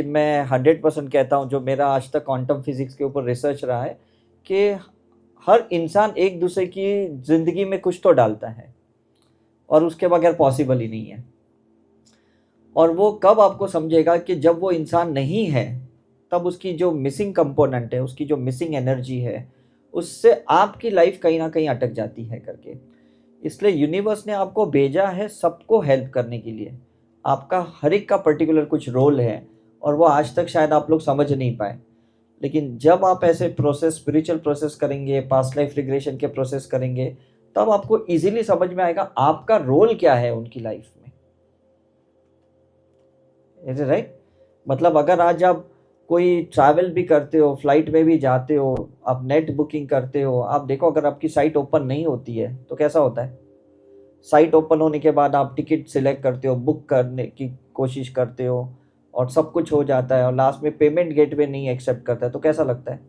लेकिन मैं 100% कहता हूँ, जो मेरा आज तक क्वांटम फिजिक्स के ऊपर रिसर्च रहा है, कि हर इंसान एक दूसरे की ज़िंदगी में कुछ तो डालता है और उसके बगैर पॉसिबल ही नहीं है। और वो कब आपको समझेगा कि जब वो इंसान नहीं है, तब उसकी जो मिसिंग कंपोनेंट है, उसकी जो मिसिंग एनर्जी है, उससे आपकी लाइफ कहीं ना कहीं अटक जाती है करके। इसलिए यूनिवर्स ने आपको भेजा है सबको हेल्प करने के लिए। आपका हर एक का पर्टिकुलर कुछ रोल है, और वो आज तक शायद आप लोग समझ नहीं पाए। लेकिन जब आप ऐसे प्रोसेस, स्पिरिचुअल प्रोसेस करेंगे, पास्ट लाइफ रिग्रेशन के प्रोसेस करेंगे, तब आपको इजीली समझ में आएगा आपका रोल क्या है उनकी लाइफ में। Is it right? मतलब अगर आज आप कोई ट्रैवल भी करते हो, फ्लाइट में भी जाते हो, आप नेट बुकिंग करते हो, आप देखो अगर आपकी साइट ओपन नहीं होती है तो कैसा होता है। साइट ओपन होने के बाद आप टिकट सिलेक्ट करते हो, बुक करने की कोशिश करते हो, और सब कुछ हो जाता है, और लास्ट में पेमेंट गेटवे नहीं एक्सेप्ट करता है, तो कैसा लगता है,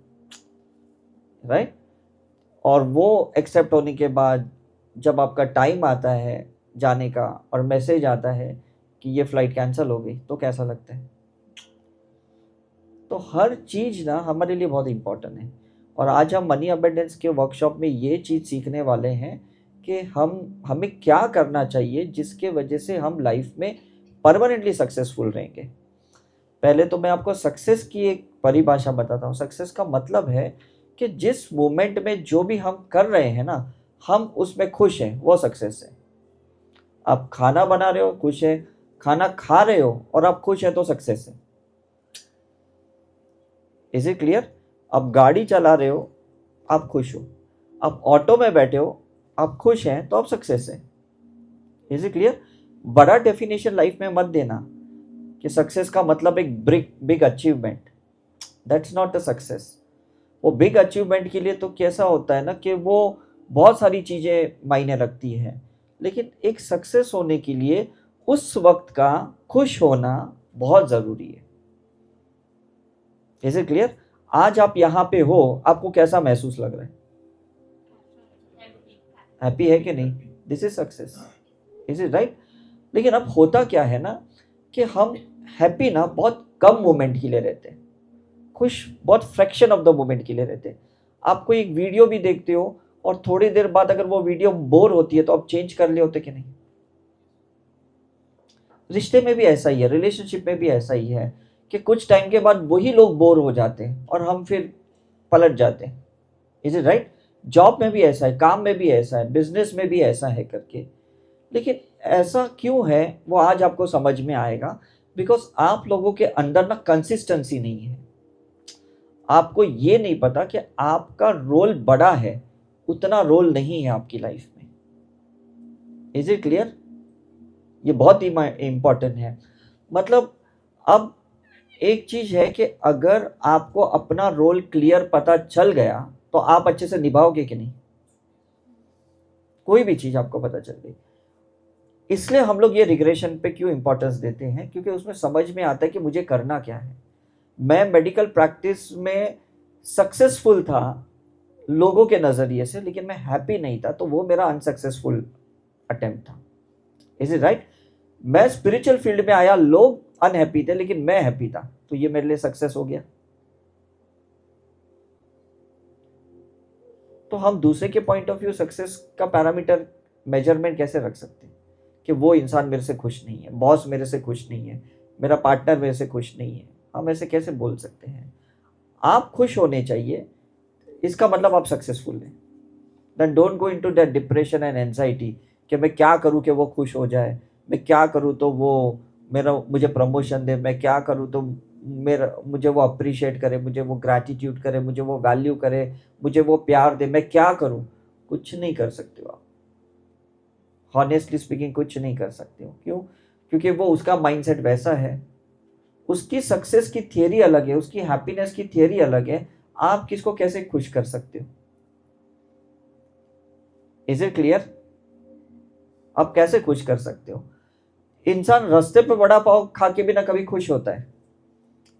राइट? और वो एक्सेप्ट होने के बाद जब आपका टाइम आता है जाने का और मैसेज आता है कि ये फ़्लाइट कैंसिल हो गई, तो कैसा लगता है। तो हर चीज़ ना हमारे लिए बहुत इम्पोर्टेंट है। और आज हम मनी अबेंडेंस के वर्कशॉप में ये चीज़ सीखने वाले हैं कि हमें क्या करना चाहिए जिसके वजह से हम लाइफ में परमानेंटली सक्सेसफुल रहेंगे। पहले तो मैं आपको सक्सेस की एक परिभाषा बताता हूँ। सक्सेस का मतलब है कि जिस मोमेंट में जो भी हम कर रहे हैं ना, हम उसमें खुश हैं, वो सक्सेस है। आप खाना बना रहे हो, खुश है, खाना खा रहे हो और आप खुश हैं, तो सक्सेस है। Is it clear? आप गाड़ी चला रहे हो, आप खुश हो, आप ऑटो में बैठे हो, आप खुश हैं, तो आप सक्सेस है। Is it clear? बड़ा डेफिनेशन लाइफ में मत देना कि सक्सेस का मतलब एक big achievement. That's not a success. वो बिग अचीवमेंट के लिए तो कैसा होता है ना कि वो बहुत सारी चीज़ें मायने रखती है, लेकिन एक सक्सेस होने के लिए उस वक्त का खुश होना बहुत ज़रूरी है। Is it clear? आज आप यहाँ पे हो, आपको कैसा महसूस लग रहा है? हैप्पी है कि नहीं? This is success. Is it right? लेकिन अब होता क्या है ना कि हम हैप्पी ना बहुत कम मोमेंट के लिए रहते हैं, खुश बहुत फ्रैक्शन ऑफ द मोमेंट के लिए रहते हैं। आप कोई एक वीडियो भी देखते हो और थोड़ी देर बाद अगर वो वीडियो बोर होती है तो आप चेंज कर लिए होते कि नहीं? रिश्ते में भी ऐसा ही है, रिलेशनशिप में भी ऐसा ही है कि कुछ टाइम के बाद वही लोग बोर हो जाते हैं और हम फिर पलट जाते हैं। Is it right? जॉब में भी ऐसा है, काम में भी ऐसा है, बिजनेस में भी ऐसा है करके। लेकिन ऐसा क्यों है वो आज आपको समझ में आएगा, बिकॉज आप लोगों के अंदर ना कंसिस्टेंसी नहीं है। आपको ये नहीं पता कि आपका रोल बड़ा है, उतना रोल नहीं है आपकी लाइफ में। Is it clear? ये बहुत ही इंपॉर्टेंट है। मतलब अब एक चीज है कि अगर आपको अपना रोल क्लियर पता चल गया तो आप अच्छे से निभाओगे कि नहीं? कोई भी चीज आपको पता चल गई। इसलिए हम लोग ये रिग्रेशन पे क्यों इंपॉर्टेंस देते हैं, क्योंकि उसमें समझ में आता है कि मुझे करना क्या है। मैं मेडिकल प्रैक्टिस में सक्सेसफुल था लोगों के नज़रिए से, लेकिन मैं हैप्पी नहीं था, तो वो मेरा अनसक्सेसफुल अटेम्प्ट था। Is it right? मैं स्पिरिचुअल फील्ड में आया, लोग अनहैप्पी थे लेकिन मैं हैप्पी था, तो ये मेरे लिए सक्सेस हो गया। तो हम दूसरे के पॉइंट ऑफ व्यू सक्सेस का पैरामीटर मेजरमेंट कैसे रख सकते हैं कि वो इंसान मेरे से खुश नहीं है, बॉस मेरे से खुश नहीं है, मेरा पार्टनर मेरे से खुश नहीं है? हम ऐसे कैसे बोल सकते हैं? आप खुश होने चाहिए, इसका मतलब आप सक्सेसफुल हैं। Then don't go into that depression and anxiety कि मैं क्या करूं कि वो खुश हो जाए, मैं क्या करूं तो वो मुझे प्रमोशन दे, मैं क्या करूं तो मुझे वो अप्रिशिएट करे, मुझे वो ग्रैटिट्यूड करे, मुझे वो वैल्यू करे, मुझे वो प्यार दे। मैं क्या करूं? कुछ नहीं कर सकते हो आप। हॉनेस्टली स्पीकिंग कुछ नहीं कर सकते हो। क्यों? क्योंकि वो उसका माइंडसेट वैसा है, उसकी सक्सेस की थियरी अलग है, उसकी हैप्पीनेस की थियरी अलग है। आप किसको कैसे खुश कर सकते हो? Is it clear? आप कैसे खुश कर सकते हो? इंसान रास्ते पे वड़ा पाव खा के भी ना कभी खुश होता है,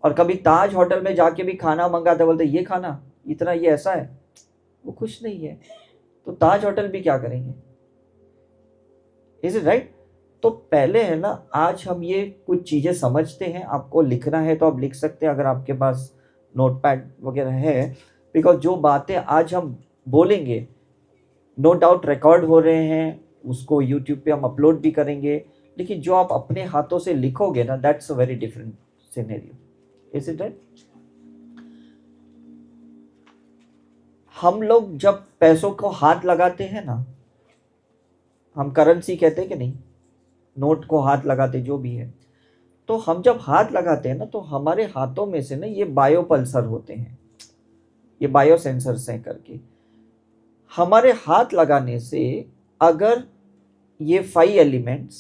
और कभी ताज होटल में जाके भी खाना मंगाते, बोलते ये खाना इतना, ये ऐसा है, वो खुश नहीं है, तो ताज होटल भी क्या करेंगे? Is it right? तो पहले है ना, आज हम ये कुछ चीज़ें समझते हैं, आपको लिखना है तो आप लिख सकते हैं अगर आपके पास नोटपैड वगैरह है, बिकॉज जो बातें आज हम बोलेंगे नो डाउट रिकॉर्ड हो रहे हैं, उसको यूट्यूब पे हम अपलोड भी करेंगे, लेकिन जो आप अपने हाथों से लिखोगे ना, that's a very different scenario. Is it right? हम लोग जब पैसों को हाथ लगाते हैं ना, हम करेंसी कहते हैं कि नहीं, नोट को हाथ लगाते जो भी है, तो हम जब हाथ लगाते हैं ना, तो हमारे हाथों में से ना ये बायो पल्सर होते हैं, ये बायो सेंसर्स हैं करके। हमारे हाथ लगाने से अगर ये 5 एलिमेंट्स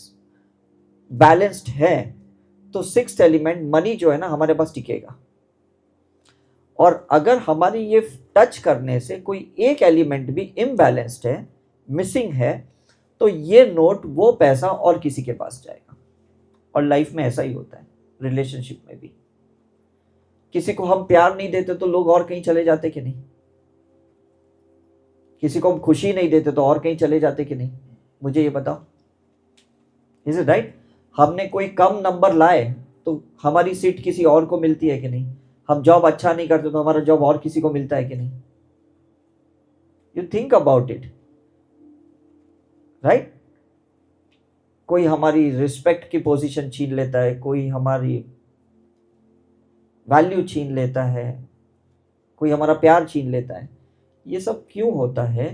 बैलेंस्ड है तो 6th एलिमेंट मनी जो है ना हमारे पास टिकेगा। और अगर हमारी ये टच करने से कोई एक एलिमेंट भी इम्बैलेंस्ड है, मिसिंग है, तो ये नोट, वो पैसा और किसी के पास जाएगा। और लाइफ में ऐसा ही होता है, रिलेशनशिप में भी। किसी को हम प्यार नहीं देते तो लोग और कहीं चले जाते कि नहीं? किसी को हम खुशी नहीं देते तो और कहीं चले जाते कि नहीं? मुझे ये बताओ, इज इट राइट? हमने कोई कम नंबर लाए तो हमारी सीट किसी और को मिलती है कि नहीं? हम जॉब अच्छा नहीं करते तो हमारा जॉब और किसी को मिलता है कि नहीं? You think about it, right? कोई हमारी रिस्पेक्ट की पोजीशन छीन लेता है, कोई हमारी वैल्यू छीन लेता है, कोई हमारा प्यार छीन लेता है। ये सब क्यों होता है?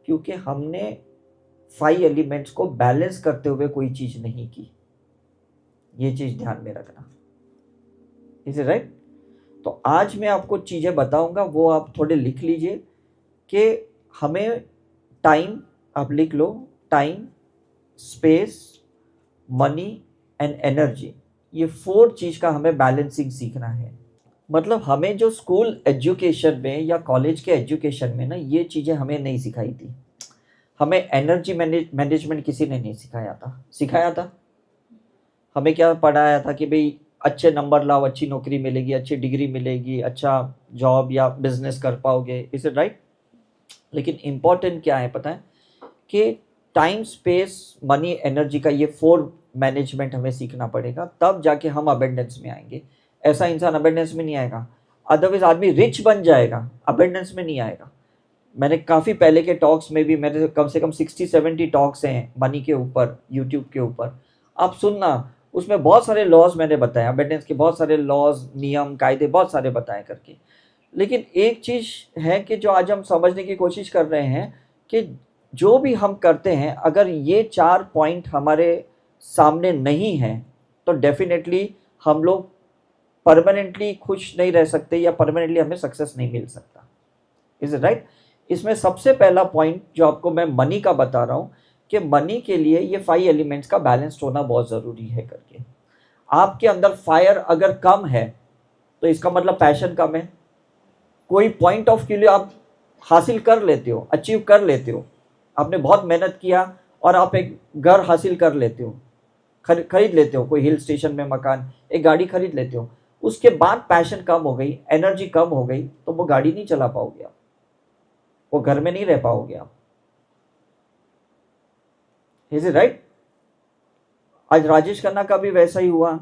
क्योंकि हमने 5 एलिमेंट्स को बैलेंस करते हुए कोई चीज नहीं की। ये चीज ध्यान में रखना, इज इट राइट? तो आज मैं आपको चीजें बताऊंगा, वो आप थोड़े लिख लीजिए कि हमें टाइम, आप लिख लो, time, space, money and energy, ये 4 चीज का हमें बैलेंसिंग सीखना है। मतलब हमें जो स्कूल एजुकेशन में या कॉलेज के एजुकेशन में ना, ये चीजें हमें नहीं सिखाई थी। हमें एनर्जी मैनेजमेंट किसी ने नहीं सिखाया था। हमें क्या पढ़ाया था कि भाई अच्छे नंबर लाओ, अच्छी नौकरी मिलेगी, अच्छी डिग्री मिलेगी, अच्छा जॉब या बिजनेस कर पाओगे। Is it right? लेकिन इम्पोर्टेंट क्या है पता है? कि टाइम, स्पेस, मनी, एनर्जी का ये 4 मैनेजमेंट हमें सीखना पड़ेगा, तब जाके हम अबेंडेंस में आएंगे। ऐसा इंसान अबेंडेंस में नहीं आएगा, अदरवाइज आदमी रिच बन जाएगा, अबेंडेंस में नहीं आएगा। मैंने काफ़ी पहले के टॉक्स में भी, मेरे कम से कम 60-70 टॉक्स हैं मनी के ऊपर, यूट्यूब के ऊपर, आप सुनना। उसमें बहुत सारे लॉज मैंने बताए, अबेंडेंस के बहुत सारे लॉज, नियम, कायदे बहुत सारे बताए करके। लेकिन एक चीज़ है कि जो आज हम समझने की कोशिश कर रहे हैं कि जो भी हम करते हैं, अगर ये 4 पॉइंट हमारे सामने नहीं हैं तो डेफिनेटली हम लोग परमानेंटली खुश नहीं रह सकते, या परमानेंटली हमें सक्सेस नहीं मिल सकता। Is it right? इसमें सबसे पहला पॉइंट जो आपको मैं मनी का बता रहा हूँ कि मनी के लिए ये 5 एलिमेंट्स का बैलेंस्ड होना बहुत ज़रूरी है करके। आपके अंदर फायर अगर कम है तो इसका मतलब पैशन कम है। कोई पॉइंट ऑफ व्यू आप हासिल कर लेते हो, अचीव कर लेते हो, आपने बहुत मेहनत किया और आप एक घर हासिल कर लेते हो, खरीद लेते हो, कोई हिल स्टेशन में मकान, एक गाड़ी खरीद लेते हो, उसके बाद पैशन कम हो गई, एनर्जी कम हो गई, तो वो गाड़ी नहीं चला पाओगे आप, वो घर में नहीं रह पाओगे आप। Is it right? आज राजेश खन्ना का भी वैसा ही हुआ।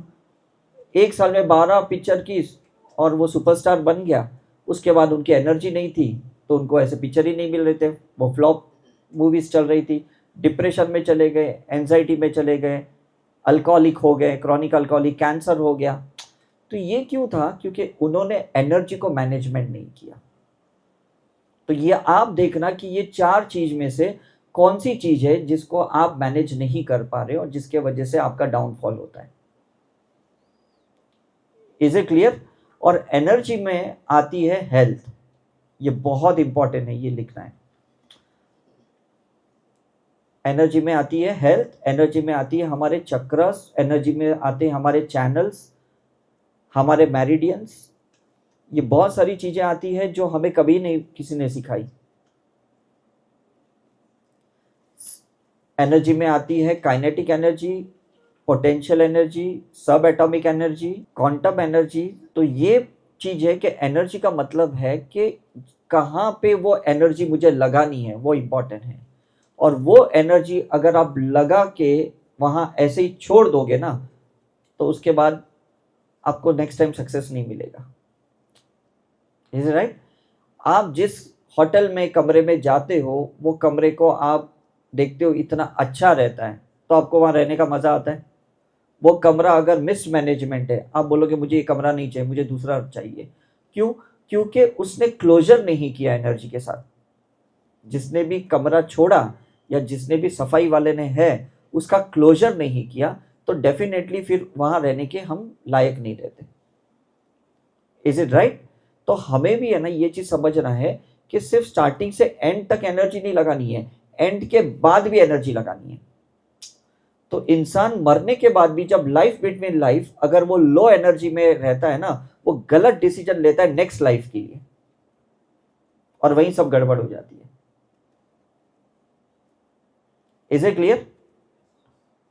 1 साल में 12 पिक्चर की और वो सुपरस्टार बन गया। उसके बाद उनकी एनर्जी नहीं थी तो उनको ऐसे पिक्चर ही नहीं मिल रहे थे, वो फ्लॉप मूवीज चल रही थी, डिप्रेशन में चले गए, एंजाइटी में चले गए, अल्कोहलिक हो गए, क्रॉनिक अल्कोहलिक, कैंसर हो गया। तो ये क्यों था? क्योंकि उन्होंने एनर्जी को मैनेजमेंट नहीं किया। तो ये आप देखना कि ये 4 चीज में से कौन सी चीज है जिसको आप मैनेज नहीं कर पा रहे हो और जिसके वजह से आपका डाउनफॉल होता है। Is it clear? और एनर्जी में आती है हेल्थ, ये बहुत इंपॉर्टेंट है, ये लिखना है। एनर्जी में आती है हेल्थ, एनर्जी में आती है हमारे चक्रस, एनर्जी में आते हैं हमारे चैनल्स, हमारे मैरिडियंस, ये बहुत सारी चीजें आती है जो हमें कभी नहीं किसी ने सिखाई। एनर्जी में आती है काइनेटिक एनर्जी, पोटेंशियल एनर्जी, सब एटॉमिक एनर्जी, क्वांटम एनर्जी। तो ये चीज है कि एनर्जी का मतलब है कि कहाँ पे वो एनर्जी मुझे लगानी है, वो इंपॉर्टेंट है। और वो एनर्जी अगर आप लगा के वहाँ ऐसे ही छोड़ दोगे ना, तो उसके बाद आपको नेक्स्ट टाइम सक्सेस नहीं मिलेगा। Is it right? आप जिस होटल में कमरे में जाते हो, वो कमरे को आप देखते हो इतना अच्छा रहता है, तो आपको वहाँ रहने का मज़ा आता है। वो कमरा अगर मिसमैनेजमेंट है, आप बोलोगे मुझे ये कमरा नहीं चाहिए, मुझे दूसरा चाहिए। क्यों? क्योंकि उसने क्लोजर नहीं किया एनर्जी के साथ। जिसने भी कमरा छोड़ा या जिसने भी सफाई वाले ने है उसका क्लोजर नहीं किया, तो डेफिनेटली फिर वहां रहने के हम लायक नहीं रहते। Is it right? तो हमें भी है ना ये चीज समझना है कि सिर्फ स्टार्टिंग से एंड तक एनर्जी नहीं लगानी है, एंड के बाद भी एनर्जी लगानी है। तो इंसान मरने के बाद भी जब लाइफ बिटवीन लाइफ अगर वो लो एनर्जी में रहता है ना, वो गलत डिसीजन लेता है नेक्स्ट लाइफ के लिए, और वहीं सब गड़बड़ हो जाती है। Is it clear?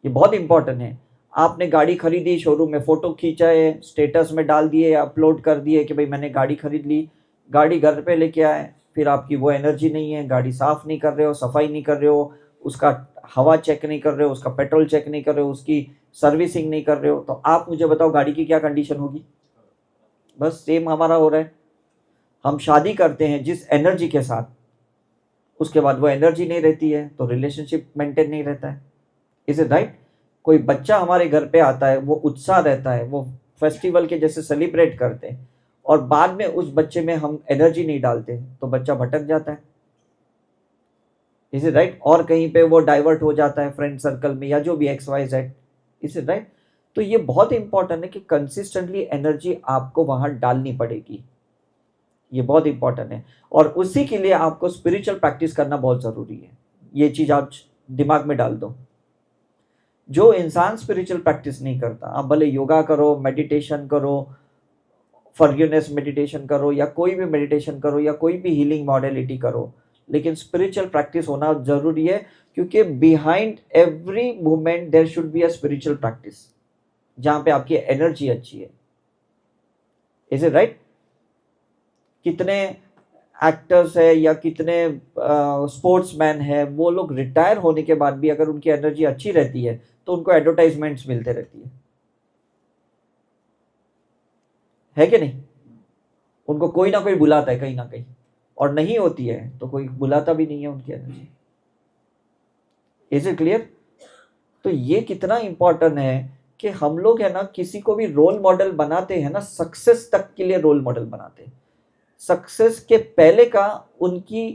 ये बहुत इंपॉर्टेंट है। आपने गाड़ी खरीदी, शोरूम में फोटो खींचा है, स्टेटस में डाल दिए, अपलोड कर दिए कि भाई मैंने गाड़ी खरीद ली, गाड़ी घर पे लेके आए, फिर आपकी वो एनर्जी नहीं है, गाड़ी साफ नहीं कर रहे हो, सफाई नहीं कर रहे हो, उसका हवा चेक नहीं कर रहे हो, उसका पेट्रोल चेक नहीं कर रहे हो, उसकी सर्विसिंग नहीं कर रहे हो, तो आप मुझे बताओ गाड़ी की क्या कंडीशन होगी? बस सेम हमारा हो रहा है। हम शादी करते हैं जिस एनर्जी के साथ, उसके बाद वो एनर्जी नहीं रहती है, तो रिलेशनशिप मेंटेन नहीं रहता है। Is it right? कोई बच्चा हमारे घर पे आता है, वो उत्साह रहता है, वो फेस्टिवल के जैसे सेलिब्रेट करते हैं, और बाद में उस बच्चे में हम एनर्जी नहीं डालते, तो बच्चा भटक जाता है। Is it right? और कहीं पे वो डाइवर्ट हो जाता है फ्रेंड सर्कल में, या जो भी XYZ। Is it right? तो ये बहुत इंपॉर्टेंट है कि कंसिस्टेंटली एनर्जी आपको वहां डालनी पड़ेगी। ये बहुत इंपॉर्टेंट है, और उसी के लिए आपको स्पिरिचुअल प्रैक्टिस करना बहुत जरूरी है। ये चीज आप दिमाग में डाल दो। जो इंसान स्पिरिचुअल प्रैक्टिस नहीं करता, आप भले योगा करो, मेडिटेशन करो, फॉरगिवनेस मेडिटेशन करो, या कोई भी मेडिटेशन करो, या कोई भी हीलिंग मॉडलिटी करो, लेकिन स्पिरिचुअल प्रैक्टिस होना जरूरी है, क्योंकि behind every movement there should be a spiritual practice, जहां पे आपकी एनर्जी अच्छी है। Is it right? कितने एक्टर्स है या कितने स्पोर्ट्समैन है, वो लोग रिटायर होने के बाद भी अगर उनकी एनर्जी अच्छी रहती है तो उनको एडवर्टाइजमेंट्स मिलते रहती है कि नहीं? उनको कोई ना कोई बुलाता है कहीं ना कहीं, और नहीं होती है तो कोई बुलाता भी नहीं है उनकी एनर्जी। Is it clear? तो ये कितना इंपॉर्टेंट है कि हम लोग है ना किसी को भी रोल मॉडल बनाते हैं ना, सक्सेस तक के लिए रोल मॉडल बनाते हैं। सक्सेस के पहले का उनकी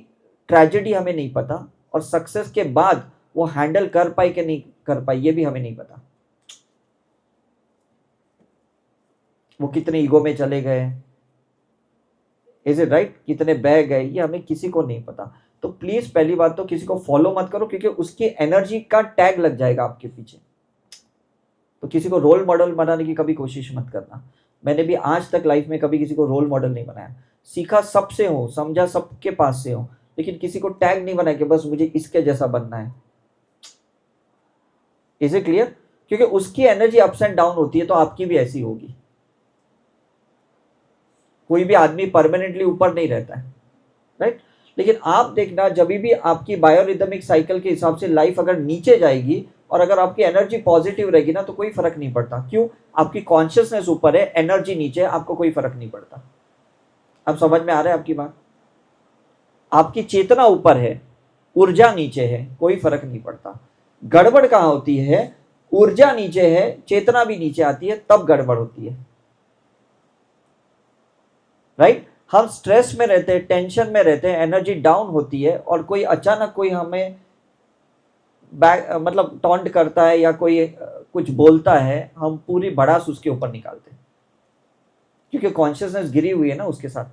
ट्रेजेडी हमें नहीं पता, और सक्सेस के बाद वो हैंडल कर पाए कि नहीं कर पाए ये भी हमें नहीं पता। वो कितने ईगो में चले गए, इज इट राइट, कितने बह गए, ये हमें किसी को नहीं पता। तो प्लीज पहली बात तो किसी को फॉलो मत करो, क्योंकि उसकी एनर्जी का टैग लग जाएगा आपके पीछे। तो किसी को रोल मॉडल बनाने की कभी कोशिश मत करना। मैंने भी आज तक लाइफ में कभी किसी को रोल मॉडल नहीं बनाया। सीखा सबसे हो, समझा सबके पास से हो, लेकिन किसी को टैग नहीं बनाया कि बस मुझे इसके जैसा बनना है। Is it clear? क्योंकि उसकी एनर्जी अप्स एंड डाउन होती है, तो आपकी भी ऐसी होगी। कोई भी आदमी परमानेंटली ऊपर नहीं रहता है, राइट? लेकिन आप देखना, जब भी आपकी बायोरिदमिक साइकिल के हिसाब से लाइफ अगर नीचे जाएगी और अगर आपकी एनर्जी पॉजिटिव रहेगी ना, तो कोई फर्क नहीं पड़ता। क्यों? आपकी कॉन्शियसनेस ऊपर है, एनर्जी नीचे है, आपको कोई फर्क नहीं पड़ता। अब समझ में आ रहा है आपकी बात? आपकी चेतना ऊपर है, ऊर्जा नीचे है, कोई फर्क नहीं पड़ता। गड़बड़ कहां होती है? ऊर्जा नीचे है, चेतना भी नीचे आती है, तब गड़बड़ होती है, राइट? हम स्ट्रेस में रहते हैं, टेंशन में रहते हैं, एनर्जी डाउन होती है, और कोई अचानक कोई हमें मतलब टॉन्ट करता है या कोई कुछ बोलता है, हम पूरी भड़ास उसके ऊपर निकालते हैं, क्योंकि कॉन्शियसनेस गिरी हुई है ना उसके साथ,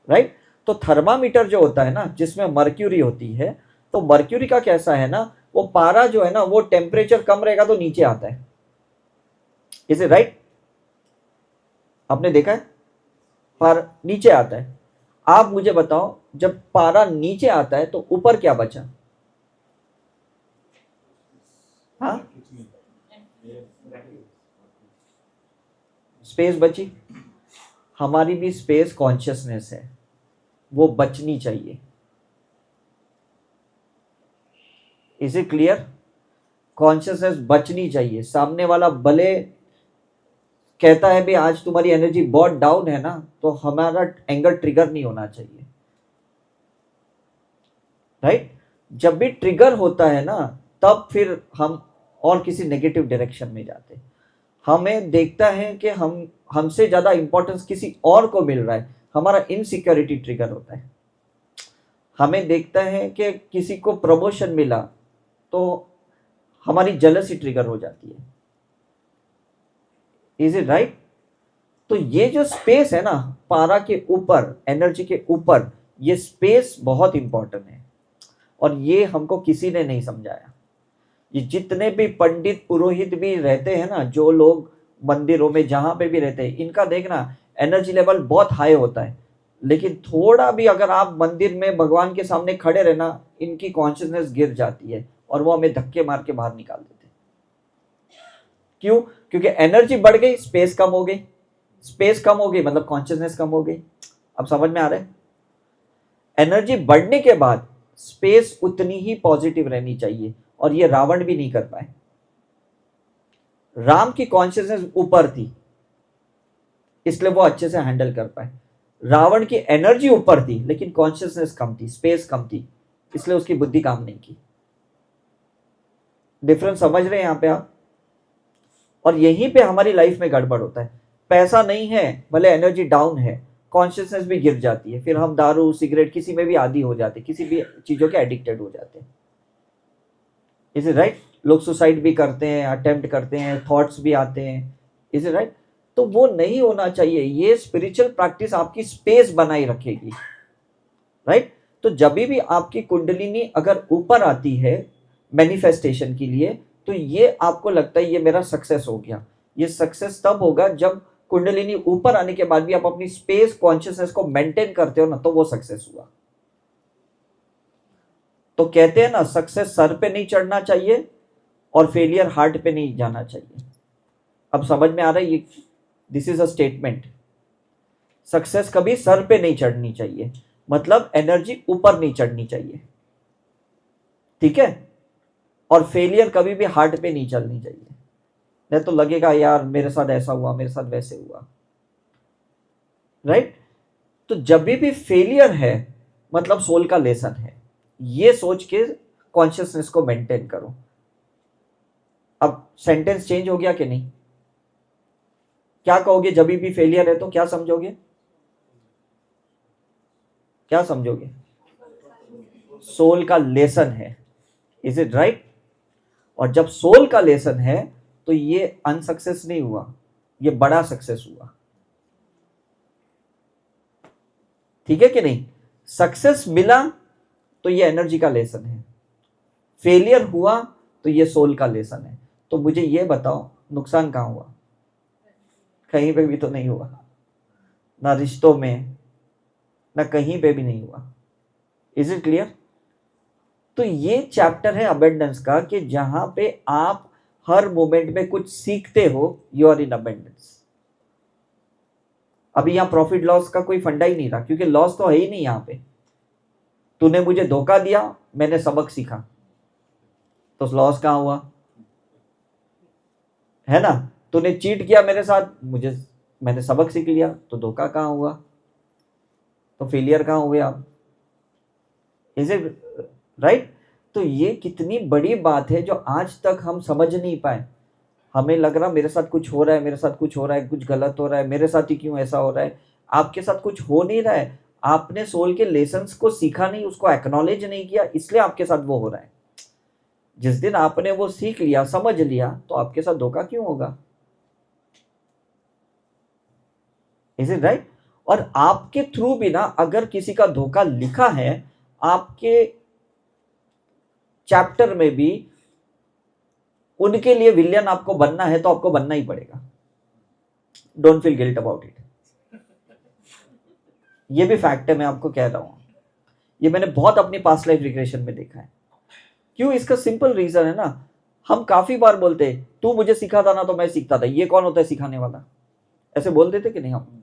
राइट? तो थर्मामीटर जो होता है ना, जिसमें मर्क्यूरी होती है, तो मर्क्यूरी का कैसा है ना, वो पारा जो है ना, वो टेम्परेचर कम रहेगा तो नीचे आता है। Is it right? आपने देखा है पारा नीचे आता है। आप मुझे बताओ, जब पारा नीचे आता है तो ऊपर क्या बचा? हाँ, स्पेस बची। हमारी भी स्पेस कॉन्शियसनेस है, वो बचनी चाहिए। Is it clear? कॉन्शियसनेस बचनी चाहिए। सामने वाला भले कहता है भी आज तुम्हारी एनर्जी बहुत डाउन है ना, तो हमारा एंगर ट्रिगर नहीं होना चाहिए, राइट? जब भी ट्रिगर होता है ना, तब फिर हम और किसी नेगेटिव डायरेक्शन में जाते हैं। हमें देखता है कि हमसे ज्यादा इंपॉर्टेंस किसी और को मिल रहा है, हमारा इनसिक्योरिटी ट्रिगर होता है। हमें देखता है कि किसी को प्रमोशन मिला तो हमारी जेलसी ट्रिगर हो जाती है। Is it right? तो ये जो स्पेस है ना, पारा के ऊपर, एनर्जी के ऊपर, ये स्पेस बहुत इंपॉर्टेंट है और ये हमको किसी ने नहीं समझाया। ये जितने भी पंडित पुरोहित भी रहते हैं ना, जो लोग मंदिरों में जहां पे भी रहते हैं, इनका देखना एनर्जी लेवल बहुत हाई होता है, लेकिन थोड़ा भी अगर आप मंदिर में भगवान के सामने खड़े रहना, इनकी कॉन्शियसनेस गिर जाती है और वो हमें धक्के मार के बाहर निकाल देते हैं। क्यों? क्योंकि एनर्जी बढ़ गई, स्पेस कम हो गई। स्पेस कम हो गई मतलब कॉन्शियसनेस कम हो गई। अब समझ में आ रहा है? एनर्जी बढ़ने के बाद स्पेस उतनी ही पॉजिटिव रहनी चाहिए, और ये रावण भी नहीं कर पाए। राम की कॉन्शियसनेस ऊपर थी, इसलिए वो अच्छे से हैंडल कर पाए। रावण की एनर्जी ऊपर थी लेकिन कॉन्शियसनेस कम थी, स्पेस कम थी, इसलिए उसकी बुद्धि काम नहीं की। डिफरेंस समझ रहे हैं यहां पे आप? और यहीं पे हमारी लाइफ में गड़बड़ होता है। पैसा नहीं है, भले एनर्जी डाउन है, कॉन्शियसनेस भी गिर जाती है, फिर हम दारू सिगरेट किसी में भी आदी हो जाते, किसी भी चीजों के एडिक्टेड हो जाते हैं। Is it right? लोग सुसाइड भी करते हैं, अटेम्प्ट करते हैं, थॉट्स भी आते हैं। Is it right? तो वो नहीं होना चाहिए। ये स्पिरिचुअल प्रैक्टिस आपकी स्पेस बनाई रखेगी, राइट? तो जब भी आपकी कुंडलिनी अगर ऊपर आती है मैनिफेस्टेशन के लिए, तो ये आपको लगता है ये मेरा सक्सेस हो गया। ये सक्सेस तब होगा जब कुंडलिनी ऊपर आने के बाद भी आप अपनी स्पेस कॉन्शियसनेस को मेंटेन करते हो ना, तो वो सक्सेस हुआ। तो कहते हैं ना, सक्सेस सर पे नहीं चढ़ना चाहिए और फेलियर हार्ट पे नहीं जाना चाहिए। अब समझ में आ रहा है? ये this is a statement. Success कभी सर पे नहीं चढ़नी चाहिए, मतलब एनर्जी ऊपर नहीं चढ़नी चाहिए, ठीक है? और फेलियर कभी भी हार्ट पे नहीं चलनी चाहिए, नहीं तो लगेगा यार मेरे साथ ऐसा हुआ, मेरे साथ वैसे हुआ, राइट? तो जब भी फेलियर है मतलब सोल का लेसन है, ये सोच के कॉन्शियसनेस को मेंटेन करो। अब सेंटेंस चेंज हो गया कि नहीं? क्या कहोगे जब भी फेलियर है तो? क्या समझोगे? क्या समझोगे? सोल का लेसन है। Is it right? और जब सोल का लेसन है तो ये अनसक्सेस नहीं हुआ, ये बड़ा सक्सेस हुआ, ठीक है कि नहीं? सक्सेस मिला तो ये एनर्जी का लेसन है, फेलियर हुआ तो ये सोल का लेसन है। तो मुझे ये बताओ, नुकसान कहां हुआ? कहीं पे भी तो नहीं हुआ, ना रिश्तों में, ना कहीं पे भी नहीं हुआ। Is it clear? तो ये चैप्टर है अबेंडेंस का, कि जहां पे आप हर मोमेंट में कुछ सीखते हो, यू आर इन अबेंडेंस। अभी यहां प्रॉफिट लॉस का कोई फंडा ही नहीं रहा, क्योंकि लॉस तो है ही नहीं यहां पे। तूने मुझे धोखा दिया, मैंने सबक सीखा, तो लॉस कहां हुआ? है ना? तूने चीट किया मेरे साथ, मैंने सबक सीख लिया, तो धोखा कहां हुआ? तो फेलियर कहां हुए आप? Is it right? तो ये कितनी बड़ी बात है जो आज तक हम समझ नहीं पाए। हमें लग रहा मेरे साथ कुछ हो रहा है, मेरे साथ कुछ हो रहा है, कुछ गलत हो रहा है, मेरे साथ ही क्यों ऐसा हो रहा है? आपके साथ कुछ हो नहीं रहा है, आपने सोल के लेसन्स को सीखा नहीं, उसको एक्नॉलेज नहीं किया, इसलिए आपके साथ वो हो रहा है। जिस दिन आपने वो सीख लिया, समझ लिया, तो आपके साथ धोखा क्यों होगा? Is it right? और आपके थ्रू भी ना, अगर किसी का धोखा लिखा है आपके चैप्टर में भी, उनके लिए विलियन आपको बनना है तो आपको बनना ही पड़ेगा। Don't feel guilt about it. ये भी फैक्ट है, मैं आपको कह रहा हूं। ये मैंने बहुत अपनी पास्ट लाइफ रिग्रेशन में देखा है। क्यों? इसका सिंपल रीजन है ना, हम काफी बार बोलते हैं तू मुझे सिखाता ना तो मैं सीखता था। ये कौन होता है सिखाने वाला? ऐसे बोल देते कि नहीं हम?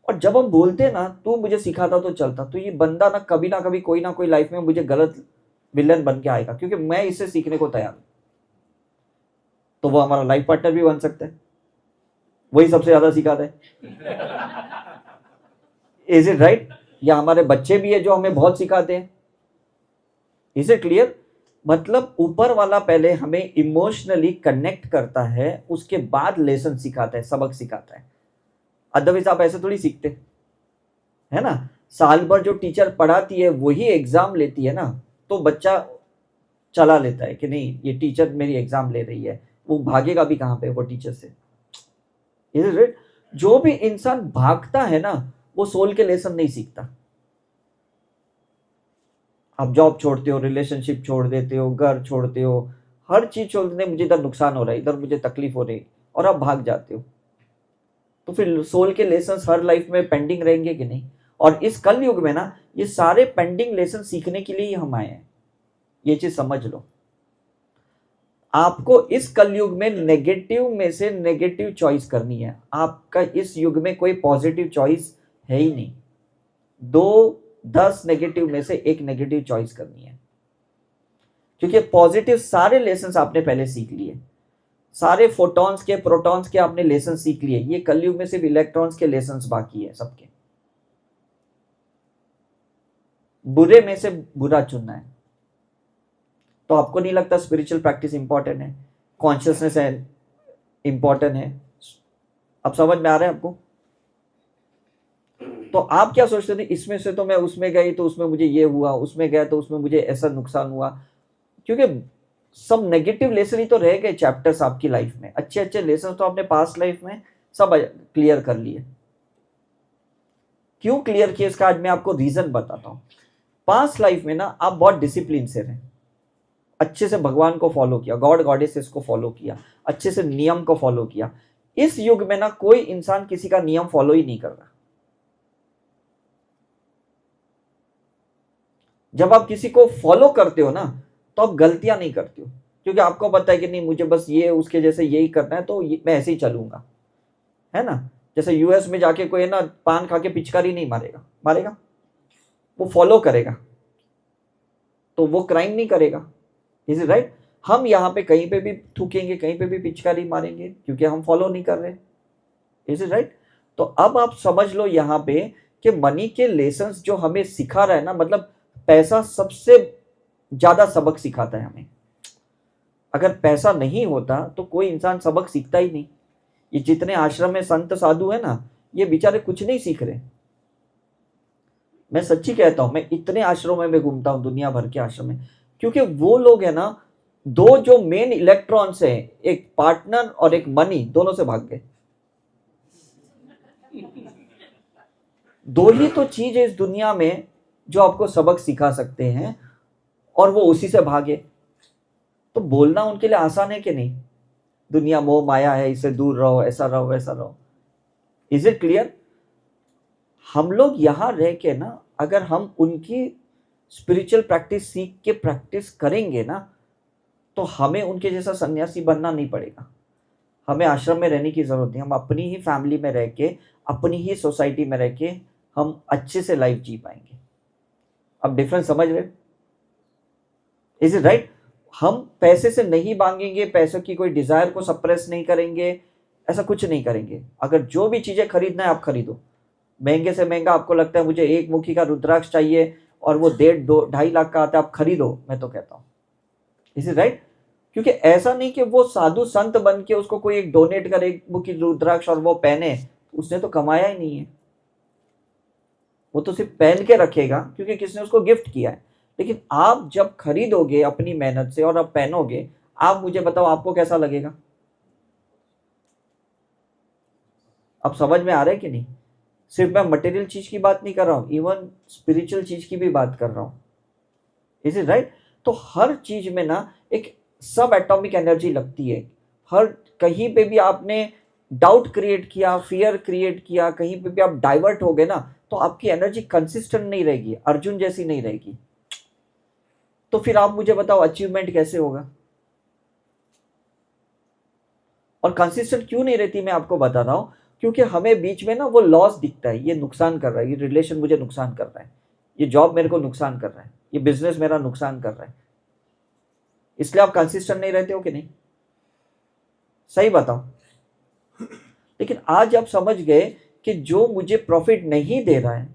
और जब हम बोलते ना तू मुझे सिखाता तो चलता, तो ये बंदा ना कभी कोई ना कोई लाइफ में मुझे गलत विलन बन के आएगा, क्योंकि मैं इससे सीखने को तैयार हूं। तो वो हमारा लाइफ पार्टनर भी बन सकता है, वही सबसे ज्यादा सिखाता है। Is it right? या हमारे बच्चे भी है जो हमें बहुत सिखाते हैं। Is it clear? मतलब ऊपर वाला पहले हमें इमोशनली कनेक्ट करता है, उसके बाद लेसन सिखाता है, सबक सिखाता है। अदरवाइज आप ऐसे थोड़ी सीखते, है ना। साल भर जो टीचर पढ़ाती है वही एग्जाम लेती है ना, तो बच्चा चला लेता है कि नहीं ये टीचर मेरी एग्जाम ले रही है, वो भागेगा भी कहां पे वो टीचर से। Is it right? जो भी इंसान भागता है ना, वो सोल के लेसन नहीं सीखता। आप जॉब छोड़ते हो, रिलेशनशिप छोड़ देते हो, घर छोड़ते हो, हर चीज छोड़ देते, मुझे इधर नुकसान हो रहा है, इधर मुझे तकलीफ हो रही, और आप भाग जाते हो, तो फिर सोल के लेसन हर लाइफ में पेंडिंग रहेंगे कि नहीं। और इस कल युग में ना, ये सारे पेंडिंग लेसन सीखने के लिए ही हम आए हैं, ये चीज समझ लो। आपको इस कलयुग में नेगेटिव में से नेगेटिव चॉइस करनी है। आपका इस युग में कोई पॉजिटिव चॉइस है ही नहीं। 10 नेगेटिव में से एक नेगेटिव चॉइस करनी है, क्योंकि पॉजिटिव सारे लेसन आपने पहले सीख लिए, सारे फोटॉन्स के प्रोटॉन्स के आपने लेसन सीख लिए। ये कलयुग में सिर्फ इलेक्ट्रॉन्स के लेसन बाकी है सबके। बुरे में से बुरा चुनना है। तो आपको नहीं लगता स्पिरिचुअल प्रैक्टिस इंपॉर्टेंट है, कॉन्शियसनेस है इंपॉर्टेंट है? अब समझ में आ रहा है आपको? तो आप क्या सोचते थे, इसमें से तो मैं उसमें गई तो उसमें मुझे ये हुआ, उसमें गया तो उसमें मुझे ऐसा नुकसान हुआ, क्योंकि सब नेगेटिव लेसन ही तो रह गए चैप्टर्स आपकी लाइफ में। अच्छे अच्छे लेसन तो आपने पास्ट लाइफ में सब क्लियर कर लिए। क्यों क्लियर किए इसका आज मैं आपको रीजन बताता हूं। पास्ट लाइफ में ना आप बहुत डिसिप्लिन से रहे, अच्छे से भगवान को फॉलो किया, गॉड गॉडेसेस को फॉलो किया, अच्छे से नियम को फॉलो किया। इस युग में ना कोई इंसान किसी का नियम फॉलो ही नहीं कर रहा। जब आप किसी को फॉलो करते हो ना, तो आप गलतियां नहीं करते हो, क्योंकि आपको पता है कि नहीं मुझे बस ये उसके जैसे यही करना है, तो मैं ऐसे ही चलूंगा, है ना। जैसे यूएस में जाके कोई है ना पान खा के पिचकारी नहीं मारेगा, मारेगा, वो फॉलो करेगा, तो वो क्राइम नहीं करेगा। Is it right? हम यहाँ पे कहीं पे भी थूकेंगे, कहीं पे भी पिचकारी मारेंगे, क्योंकि हम फॉलो नहीं कर रहे। Is it right? तो अब आप समझ लो यहाँ पे कि मनी के लेसन्स जो हमें सिखा रहा है ना, मतलब पैसा सबसे ज्यादा सबक सिखाता है हमें। अगर पैसा नहीं होता तो कोई इंसान सबक सीखता ही नहीं। ये जितने आश्रम में संत साधु है ना, ये बेचारे कुछ नहीं सीख रहे। मैं सच्ची कहता हूं, मैं इतने आश्रमों में घूमता हूं, दुनिया भर के आश्रम में, क्योंकि वो लोग है ना, दो जो मेन इलेक्ट्रॉन्स हैं, एक पार्टनर और एक मनी, दोनों से भाग गए। दो ही तो चीज है इस दुनिया में जो आपको सबक सिखा सकते हैं, और वो उसी से भागे। तो बोलना उनके लिए आसान है कि नहीं, दुनिया मोह माया है, इससे दूर रहो, ऐसा रहो, वैसा रहो। Is it clear? हम लोग यहां रह के ना, अगर हम उनकी स्पिरिचुअल प्रैक्टिस सीख के प्रैक्टिस करेंगे ना, तो हमें उनके जैसा सन्यासी बनना नहीं पड़ेगा। हमें आश्रम में रहने की जरूरत नहीं, हम अपनी ही फैमिली में रह के, अपनी ही सोसाइटी में रह के हम अच्छे से लाइफ जी पाएंगे। अब डिफरेंस समझ रहे? Is it right? हम पैसे से नहीं मांगेंगे, पैसों की कोई डिजायर को सप्रेस नहीं करेंगे, ऐसा कुछ नहीं करेंगे। अगर जो भी चीजें खरीदना है आप खरीदो, महंगे से महंगा आपको लगता है मुझे 1 मुखी का रुद्राक्ष चाहिए और वो 1.5-2.5 लाख का आता है, आप खरीदो, मैं तो कहता हूँ। Is it right? क्योंकि ऐसा नहीं कि वो साधु संत बन के उसको कोई एक डोनेट करे 1 मुखी रुद्राक्ष और वो पहने, उसने तो कमाया ही नहीं है, वो तो सिर्फ पहन के रखेगा क्योंकि किसने उसको गिफ्ट किया है। लेकिन आप जब खरीदोगे अपनी मेहनत से और आप पहनोगे, आप मुझे बताओ आपको कैसा लगेगा? अब समझ में आ रहा है कि नहीं? सिर्फ मैं मटेरियल चीज की बात नहीं कर रहा हूं, इवन स्पिरिचुअल चीज की भी बात कर रहा हूं। Is it right? तो हर चीज में ना एक सब एटॉमिक एनर्जी लगती है। हर कहीं पे भी आपने डाउट क्रिएट किया, फियर क्रिएट किया, कहीं पे भी आप डाइवर्ट हो गए ना, तो आपकी एनर्जी कंसिस्टेंट नहीं रहेगी, अर्जुन जैसी नहीं रहेगी। तो फिर आप मुझे बताओ अचीवमेंट कैसे होगा? और कंसिस्टेंट क्यों नहीं रहती, मैं आपको बता रहा हूं, क्योंकि हमें बीच में ना वो लॉस दिखता है, ये नुकसान कर रहा है, ये रिलेशन मुझे नुकसान कर रहा है, ये जॉब मेरे को नुकसान कर रहा है, ये बिजनेस मेरा नुकसान कर रहा है, इसलिए आप कंसिस्टेंट नहीं रहते हो कि नहीं? सही बताओ। लेकिन आज आप समझ गए कि जो मुझे प्रॉफिट नहीं दे रहा है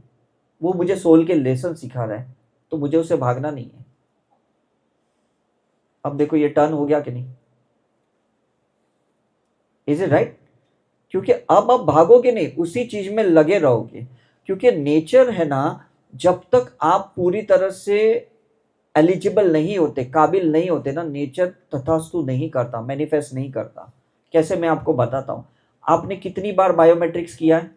वो मुझे सोल के लेसन सिखा रहा है, तो मुझे उससे भागना नहीं है। अब देखो ये टर्न हो गया कि नहीं? Is it right? क्योंकि अब आप भागोगे नहीं, उसी चीज में लगे रहोगे। क्योंकि नेचर है ना, जब तक आप पूरी तरह से एलिजिबल नहीं होते, काबिल नहीं होते ना, नेचर तथास्तु नहीं करता, मैनिफेस्ट नहीं करता। कैसे, मैं आपको बताता हूं। आपने कितनी बार बायोमेट्रिक्स किया है?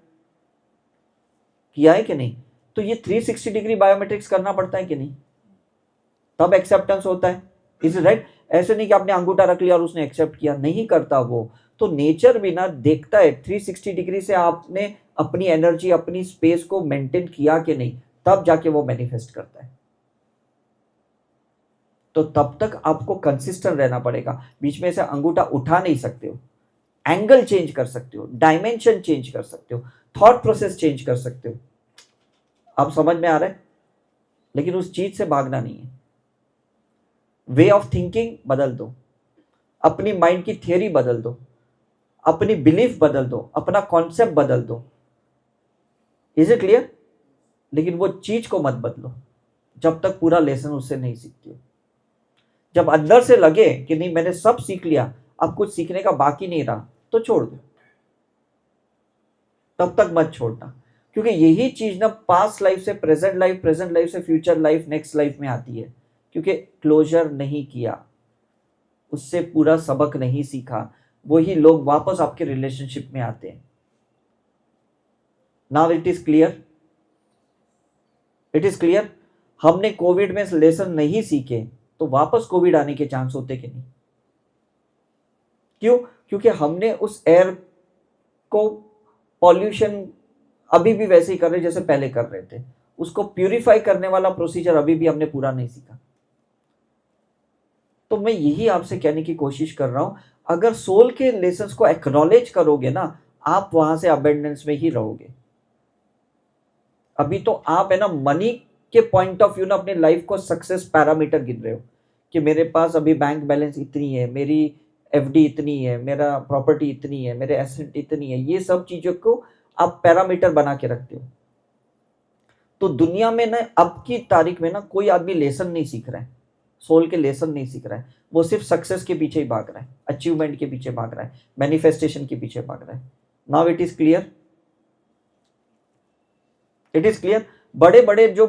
किया है कि नहीं? तो ये 360 डिग्री बायोमेट्रिक्स करना पड़ता है कि नहीं? तब एक्सेप्टेंस होता है। Is it right? ऐसे नहीं कि आपने अंगूठा रख लिया और उसने एक्सेप्ट किया, नहीं करता वो। तो नेचर भी ना देखता है 360 डिग्री से आपने अपनी एनर्जी, अपनी स्पेस को मेंटेन किया कि नहीं, तब जाके वो मैनिफेस्ट करता है। तो तब तक आपको कंसिस्टेंट रहना पड़ेगा। बीच में से अंगूठा उठा नहीं सकते हो, एंगल चेंज कर सकते हो, डायमेंशन चेंज कर सकते हो, थॉट प्रोसेस चेंज कर सकते हो। आप समझ में आ रहा है? लेकिन उस चीज से भागना नहीं है। वे ऑफ थिंकिंग बदल दो, अपनी माइंड की थियरी बदल दो, अपनी बिलीफ बदल दो, अपना कॉन्सेप्ट बदल दो। Is it clear? लेकिन वो चीज को मत बदलो जब तक पूरा लेसन उससे नहीं सीखती हो। जब अंदर से लगे कि नहीं मैंने सब सीख लिया, अब कुछ सीखने का बाकी नहीं रहा, तो छोड़ दो। तब तक मत छोड़ना, क्योंकि यही चीज ना पास्ट लाइफ से प्रेजेंट लाइफ, प्रेजेंट लाइफ से फ्यूचर लाइफ, नेक्स्ट लाइफ में आती है। क्योंकि क्लोजर नहीं किया, उससे पूरा सबक नहीं सीखा, वही लोग वापस आपके रिलेशनशिप में आते हैं। Now it is clear? It is clear? हमने कोविड में लेसन नहीं सीखे तो वापस कोविड आने के चांस होते कि नहीं? क्यों? क्योंकि हमने उस एयर को पॉल्यूशन अभी भी वैसे ही कर रहे जैसे पहले कर रहे थे। उसको प्यूरिफाई करने वाला प्रोसीजर अभी भी हमने पूरा नहीं सीखा। तो मैं यही आपसे कहने की कोशिश कर रहा हूं, अगर सोल के लेसन्स को एक्नॉलेज करोगे ना, आप वहां से अबेंडेंस में ही रहोगे। अभी तो आप है ना मनी के पॉइंट ऑफ व्यू ना अपने लाइफ को सक्सेस पैरामीटर गिन रहे हो कि मेरे पास अभी बैंक बैलेंस इतनी है, मेरी एफडी इतनी है, मेरा प्रॉपर्टी इतनी है, मेरे एसेट इतनी है। ये सब चीजों को आप पैरामीटर बना के रखते हो। तो दुनिया में ना अब की तारीख में ना कोई आदमी लेसन नहीं सीख रहा है, सोल के लेसन नहीं सीख रहा है। वो सिर्फ सक्सेस के पीछे ही भाग रहा है, अचीवमेंट के पीछे भाग रहा है, मैनिफेस्टेशन के पीछे भाग रहा है। Now it is clear? It is clear? बड़े बड़े जो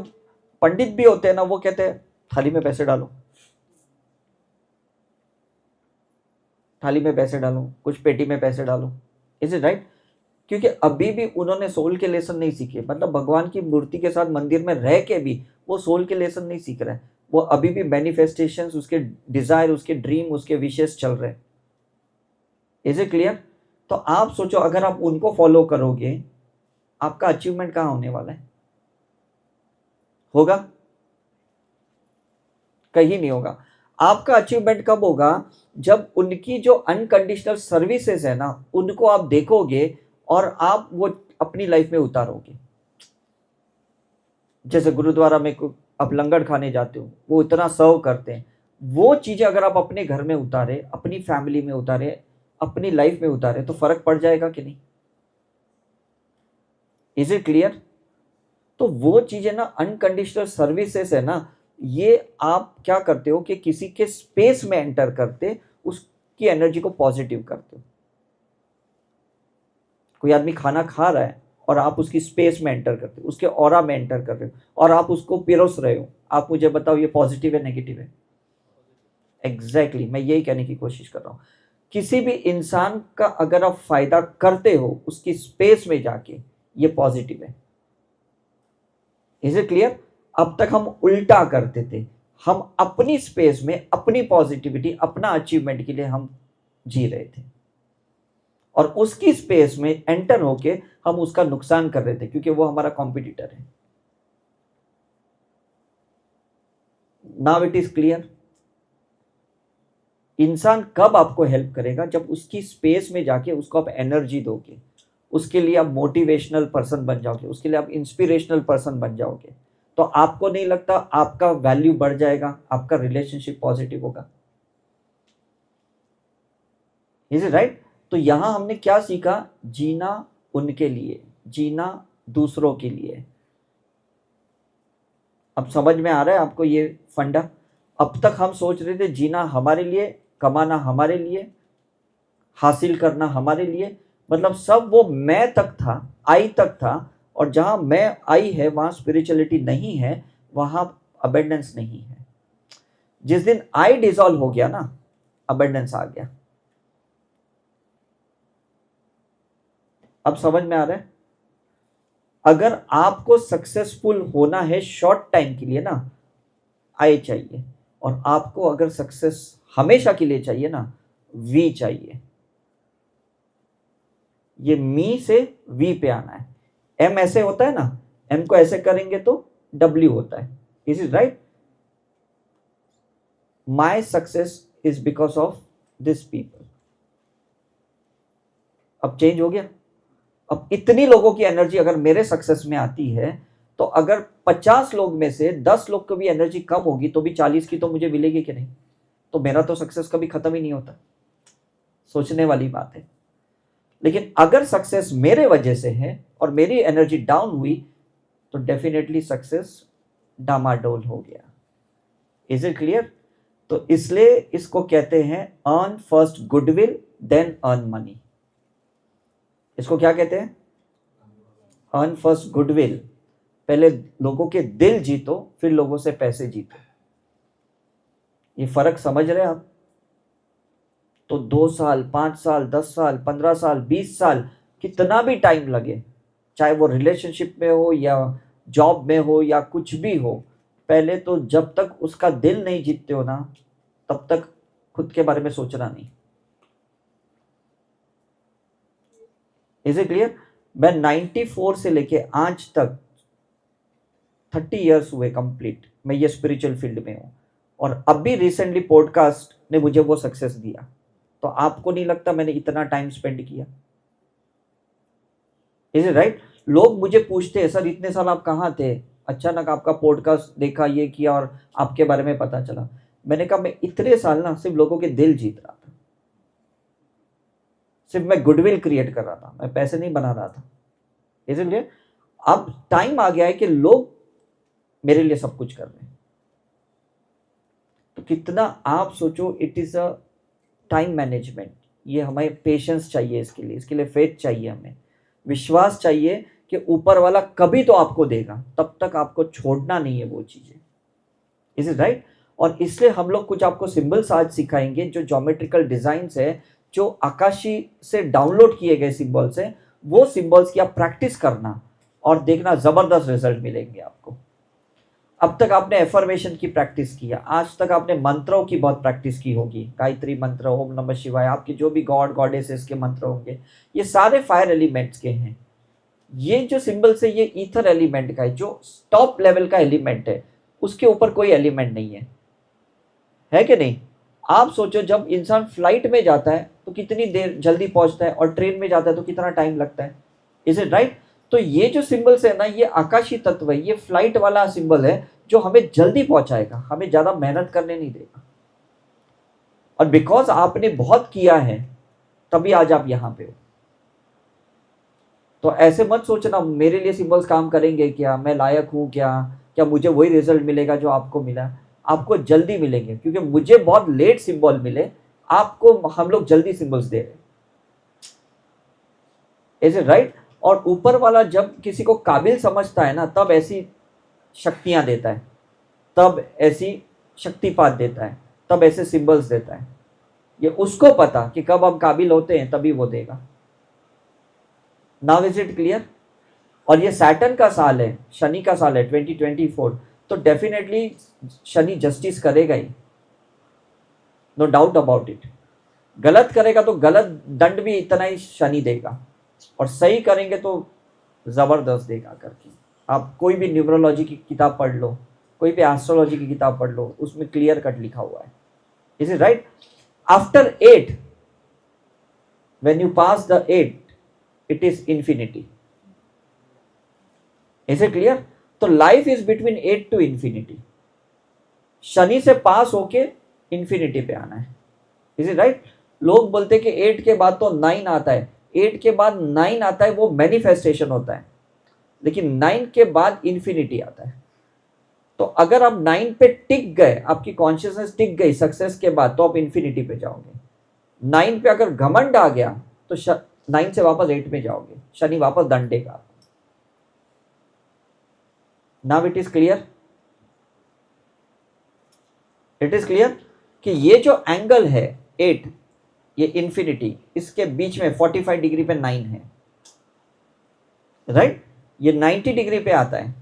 पंडित भी होते हैं ना, वो कहते हैं थाली में पैसे डालो, थाली में पैसे डालो, कुछ पेटी में पैसे डालो। Is it right? क्योंकि अभी भी उन्होंने सोल के लेसन नहीं सीखे। मतलब भगवान की मूर्ति के साथ मंदिर में रह के भी वो सोल के लेसन नहीं सीख रहे हैं। वो अभी भी मैनिफेस्टेशंस, उसके डिजायर, उसके ड्रीम, उसके विशेष चल रहे हैं। Is it clear? तो आप सोचो, अगर आप उनको फॉलो करोगे, आपका अचीवमेंट कहां होने वाला है? होगा? कहीं नहीं होगा। आपका अचीवमेंट कब होगा? जब उनकी जो अनकंडीशनल सर्विसेज है ना, उनको आप देखोगे और आप वो अपनी लाइफ में उतारोगे। जैसे गुरुद्वारा में आप लंगर खाने जाते हो, वो इतना सर्व करते हैं। वो चीजें अगर आप अपने घर में उतारे, अपनी फैमिली में उतारे, अपनी लाइफ में उतारे, तो फर्क पड़ जाएगा कि नहीं? Is it clear? तो वो चीजें ना, अनकंडीशनल सर्विसेज है ना, ये आप क्या करते हो कि किसी के स्पेस में एंटर करते, उसकी एनर्जी को पॉजिटिव करते हो। कोई आदमी खाना खा रहा है और आप उसकी स्पेस में एंटर करते हो, उसके ऑरा में एंटर कर रहे हो और आप उसको पिरोस रहे हो। आप मुझे बताओ, ये पॉजिटिव है नेगेटिव है? एग्जैक्टली मैं यही कहने की कोशिश कर रहा हूं। किसी भी इंसान का अगर आप फायदा करते हो उसकी स्पेस में जाके, ये पॉजिटिव है। Is it clear? अब तक हम उल्टा करते थे, हम अपनी स्पेस में अपनी पॉजिटिविटी, अपना अचीवमेंट के लिए हम जी रहे थे और उसकी स्पेस में एंटर होके हम उसका नुकसान कर रहे थे, क्योंकि वो हमारा कॉम्पिटिटर है। Now it is clear? इंसान कब आपको हेल्प करेगा? जब उसकी स्पेस में जाके उसको आप एनर्जी दोगे, उसके लिए आप मोटिवेशनल पर्सन बन जाओगे, उसके लिए आप इंस्पिरेशनल पर्सन बन जाओगे। तो आपको नहीं लगता आपका वैल्यू बढ़ जाएगा, आपका रिलेशनशिप पॉजिटिव होगा? Is it right? तो यहां हमने क्या सीखा? जीना उनके लिए, जीना दूसरों के लिए। अब समझ में आ रहा है आपको ये फंडा? अब तक हम सोच रहे थे जीना हमारे लिए, कमाना हमारे लिए, हासिल करना हमारे लिए, मतलब सब वो मैं तक था, आई तक था। और जहां मैं आई है वहां स्पिरिचुअलिटी नहीं है, वहां अबेंडेंस नहीं है। जिस दिन आई डिसॉल्व हो गया ना, अबेंडेंस आ गया। अब समझ में आ रहा है? अगर आपको सक्सेसफुल होना है शॉर्ट टाइम के लिए ना, आई चाहिए। और आपको अगर सक्सेस हमेशा के लिए चाहिए ना, वी चाहिए। ये मी से वी पे आना है। एम ऐसे होता है ना, एम को ऐसे करेंगे तो डब्ल्यू होता है। Is it right? My success is because of this people. अब चेंज हो गया। अब इतनी लोगों की एनर्जी अगर मेरे सक्सेस में आती है, तो अगर 50 लोग में से 10 लोग को भी एनर्जी कम होगी तो भी 40 की तो मुझे मिलेगी कि नहीं? तो मेरा तो सक्सेस कभी खत्म ही नहीं होता। सोचने वाली बात है। लेकिन अगर सक्सेस मेरे वजह से है और मेरी एनर्जी डाउन हुई, तो डेफिनेटली सक्सेस डामाडोल हो गया। Is it clear? तो इसलिए इसको कहते हैं earn first goodwill then earn money. इसको क्या कहते हैं? Earn first goodwill. पहले लोगों के दिल जीतो, फिर लोगों से पैसे जीतो। ये फर्क समझ रहे हैं आप? तो 2 साल, 5 साल, 10 साल, 15 साल, 20 साल, कितना भी टाइम लगे, चाहे वो रिलेशनशिप में हो या जॉब में हो या कुछ भी हो, पहले तो जब तक उसका दिल नहीं जीतते हो ना, तब तक खुद के बारे में सोचना नहीं। Is it clear? मैं 94 से लेके आज तक 30 इयर्स हुए कंप्लीट, मैं ये स्पिरिचुअल फील्ड में हूं। और अभी रिसेंटली पॉडकास्ट ने मुझे वो सक्सेस दिया। तो आपको नहीं लगता मैंने इतना टाइम स्पेंड किया? Is it right? लोग मुझे पूछते हैं, सर इतने साल आप कहाँ थे, अचानक आपका पॉडकास्ट देखा, ये किया और आपके बारे में पता चला। मैंने कहा मैं इतने साल ना सिर्फ लोगों के दिल जीत रहा था, सिर्फ मैं गुडविल क्रिएट कर रहा था, मैं पैसे नहीं बना रहा था। इसलिए अब टाइम आ गया है कि लोग मेरे लिए सब कुछ कर रहे हैं। तो कितना आप सोचो, it is a time management. ये हमें पेशेंस चाहिए, इसके लिए फेथ चाहिए, हमें विश्वास चाहिए कि ऊपर वाला कभी तो आपको देगा, तब तक आपको छोड़ना नहीं है वो चीजें। Is it right? और इसलिए हम लोग कुछ आपको सिंबल्स आज सिखाएंगे, जो ज्योमेट्रिकल डिजाइन्स है, जो आकाशी से डाउनलोड किए गए सिंबल्स है, वो सिंबल्स की आप प्रैक्टिस करना और देखना जबरदस्त रिजल्ट मिलेंगे आपको। अब तक आपने एफर्मेशन की प्रैक्टिस किया, आज तक आपने मंत्रों की बहुत प्रैक्टिस की होगी, गायत्री मंत्र, ओम नमः शिवाय, आपके जो भी गॉड गॉडेसेस के मंत्र होंगे, ये सारे फायर एलिमेंट्स के हैं। ये जो सिंबल्स है, ये ईथर एलिमेंट का है, जो टॉप लेवल का एलिमेंट है, उसके ऊपर कोई एलिमेंट नहीं है कि नहीं? आप सोचो, जब इंसान फ्लाइट में जाता है तो कितनी देर जल्दी पहुंचता है, और ट्रेन में जाता है तो कितना टाइम लगता है। Is it right? तो ये जो सिंबल्स है ना, ये आकाशी तत्व है, ये फ्लाइट वाला सिंबल है, जो हमें जल्दी पहुंचाएगा, हमें ज्यादा मेहनत करने नहीं देगा। और बिकॉज आपने बहुत किया है, तभी आज आप यहां पे हो। तो ऐसे मत सोचना मेरे लिए सिंबल्स काम करेंगे क्या, मैं लायक हूं क्या, क्या मुझे वही रिजल्ट मिलेगा जो आपको मिला। आपको जल्दी मिलेंगे, क्योंकि मुझे बहुत लेट सिंबल मिले, आपको हम लोग जल्दी सिंबल्स दे रहे। Is it right? और ऊपर वाला जब किसी को काबिल समझता है ना, तब ऐसी शक्तियां देता है, तब ऐसी शक्तिपात देता है, तब ऐसे सिंबल्स देता है। ये उसको पता कि कब हम काबिल होते हैं, तभी वो देगा। Now is it clear? और ये सैटर्न का साल है, शनि का साल है 2024, तो डेफिनेटली शनि जस्टिस करेगा ही, नो डाउट अबाउट इट। गलत करेगा तो गलत दंड भी इतना ही शनि देगा, और सही करेंगे तो जबरदस्त देगा करके। आप कोई भी न्यूमरोलॉजी की किताब पढ़ लो, कोई भी एस्ट्रोलॉजी की किताब पढ़ लो, उसमें क्लियर कट लिखा हुआ है। Is it right? After 8, when you pass the 8, it is infinity. Is it clear? तो life is between 8 to infinity. Shani से पास होके इंफिनिटी पे आना है। Is it right? लोग बोलते हैं कि 8 के बाद तो 9 आता है, 8 के बाद 9 आता है वो मैनिफेस्टेशन होता है, लेकिन 9 के बाद इंफिनिटी आता है। तो अगर आप 9 पे टिक गए, आपकी कॉन्शियसनेस टिक गई सक्सेस के बाद, तो आप इंफिनिटी पे जाओगे। 9 पे अगर घमंड आ गया तो 9 से वापस 8 में जाओगे, शनि वापस दंडेगा। Now it is clear, it is clear कि ये जो एंगल है 8, ये इंफिनिटी, इसके बीच में 45 डिग्री पे 9 है, राइट? ये 90 डिग्री पे आता है,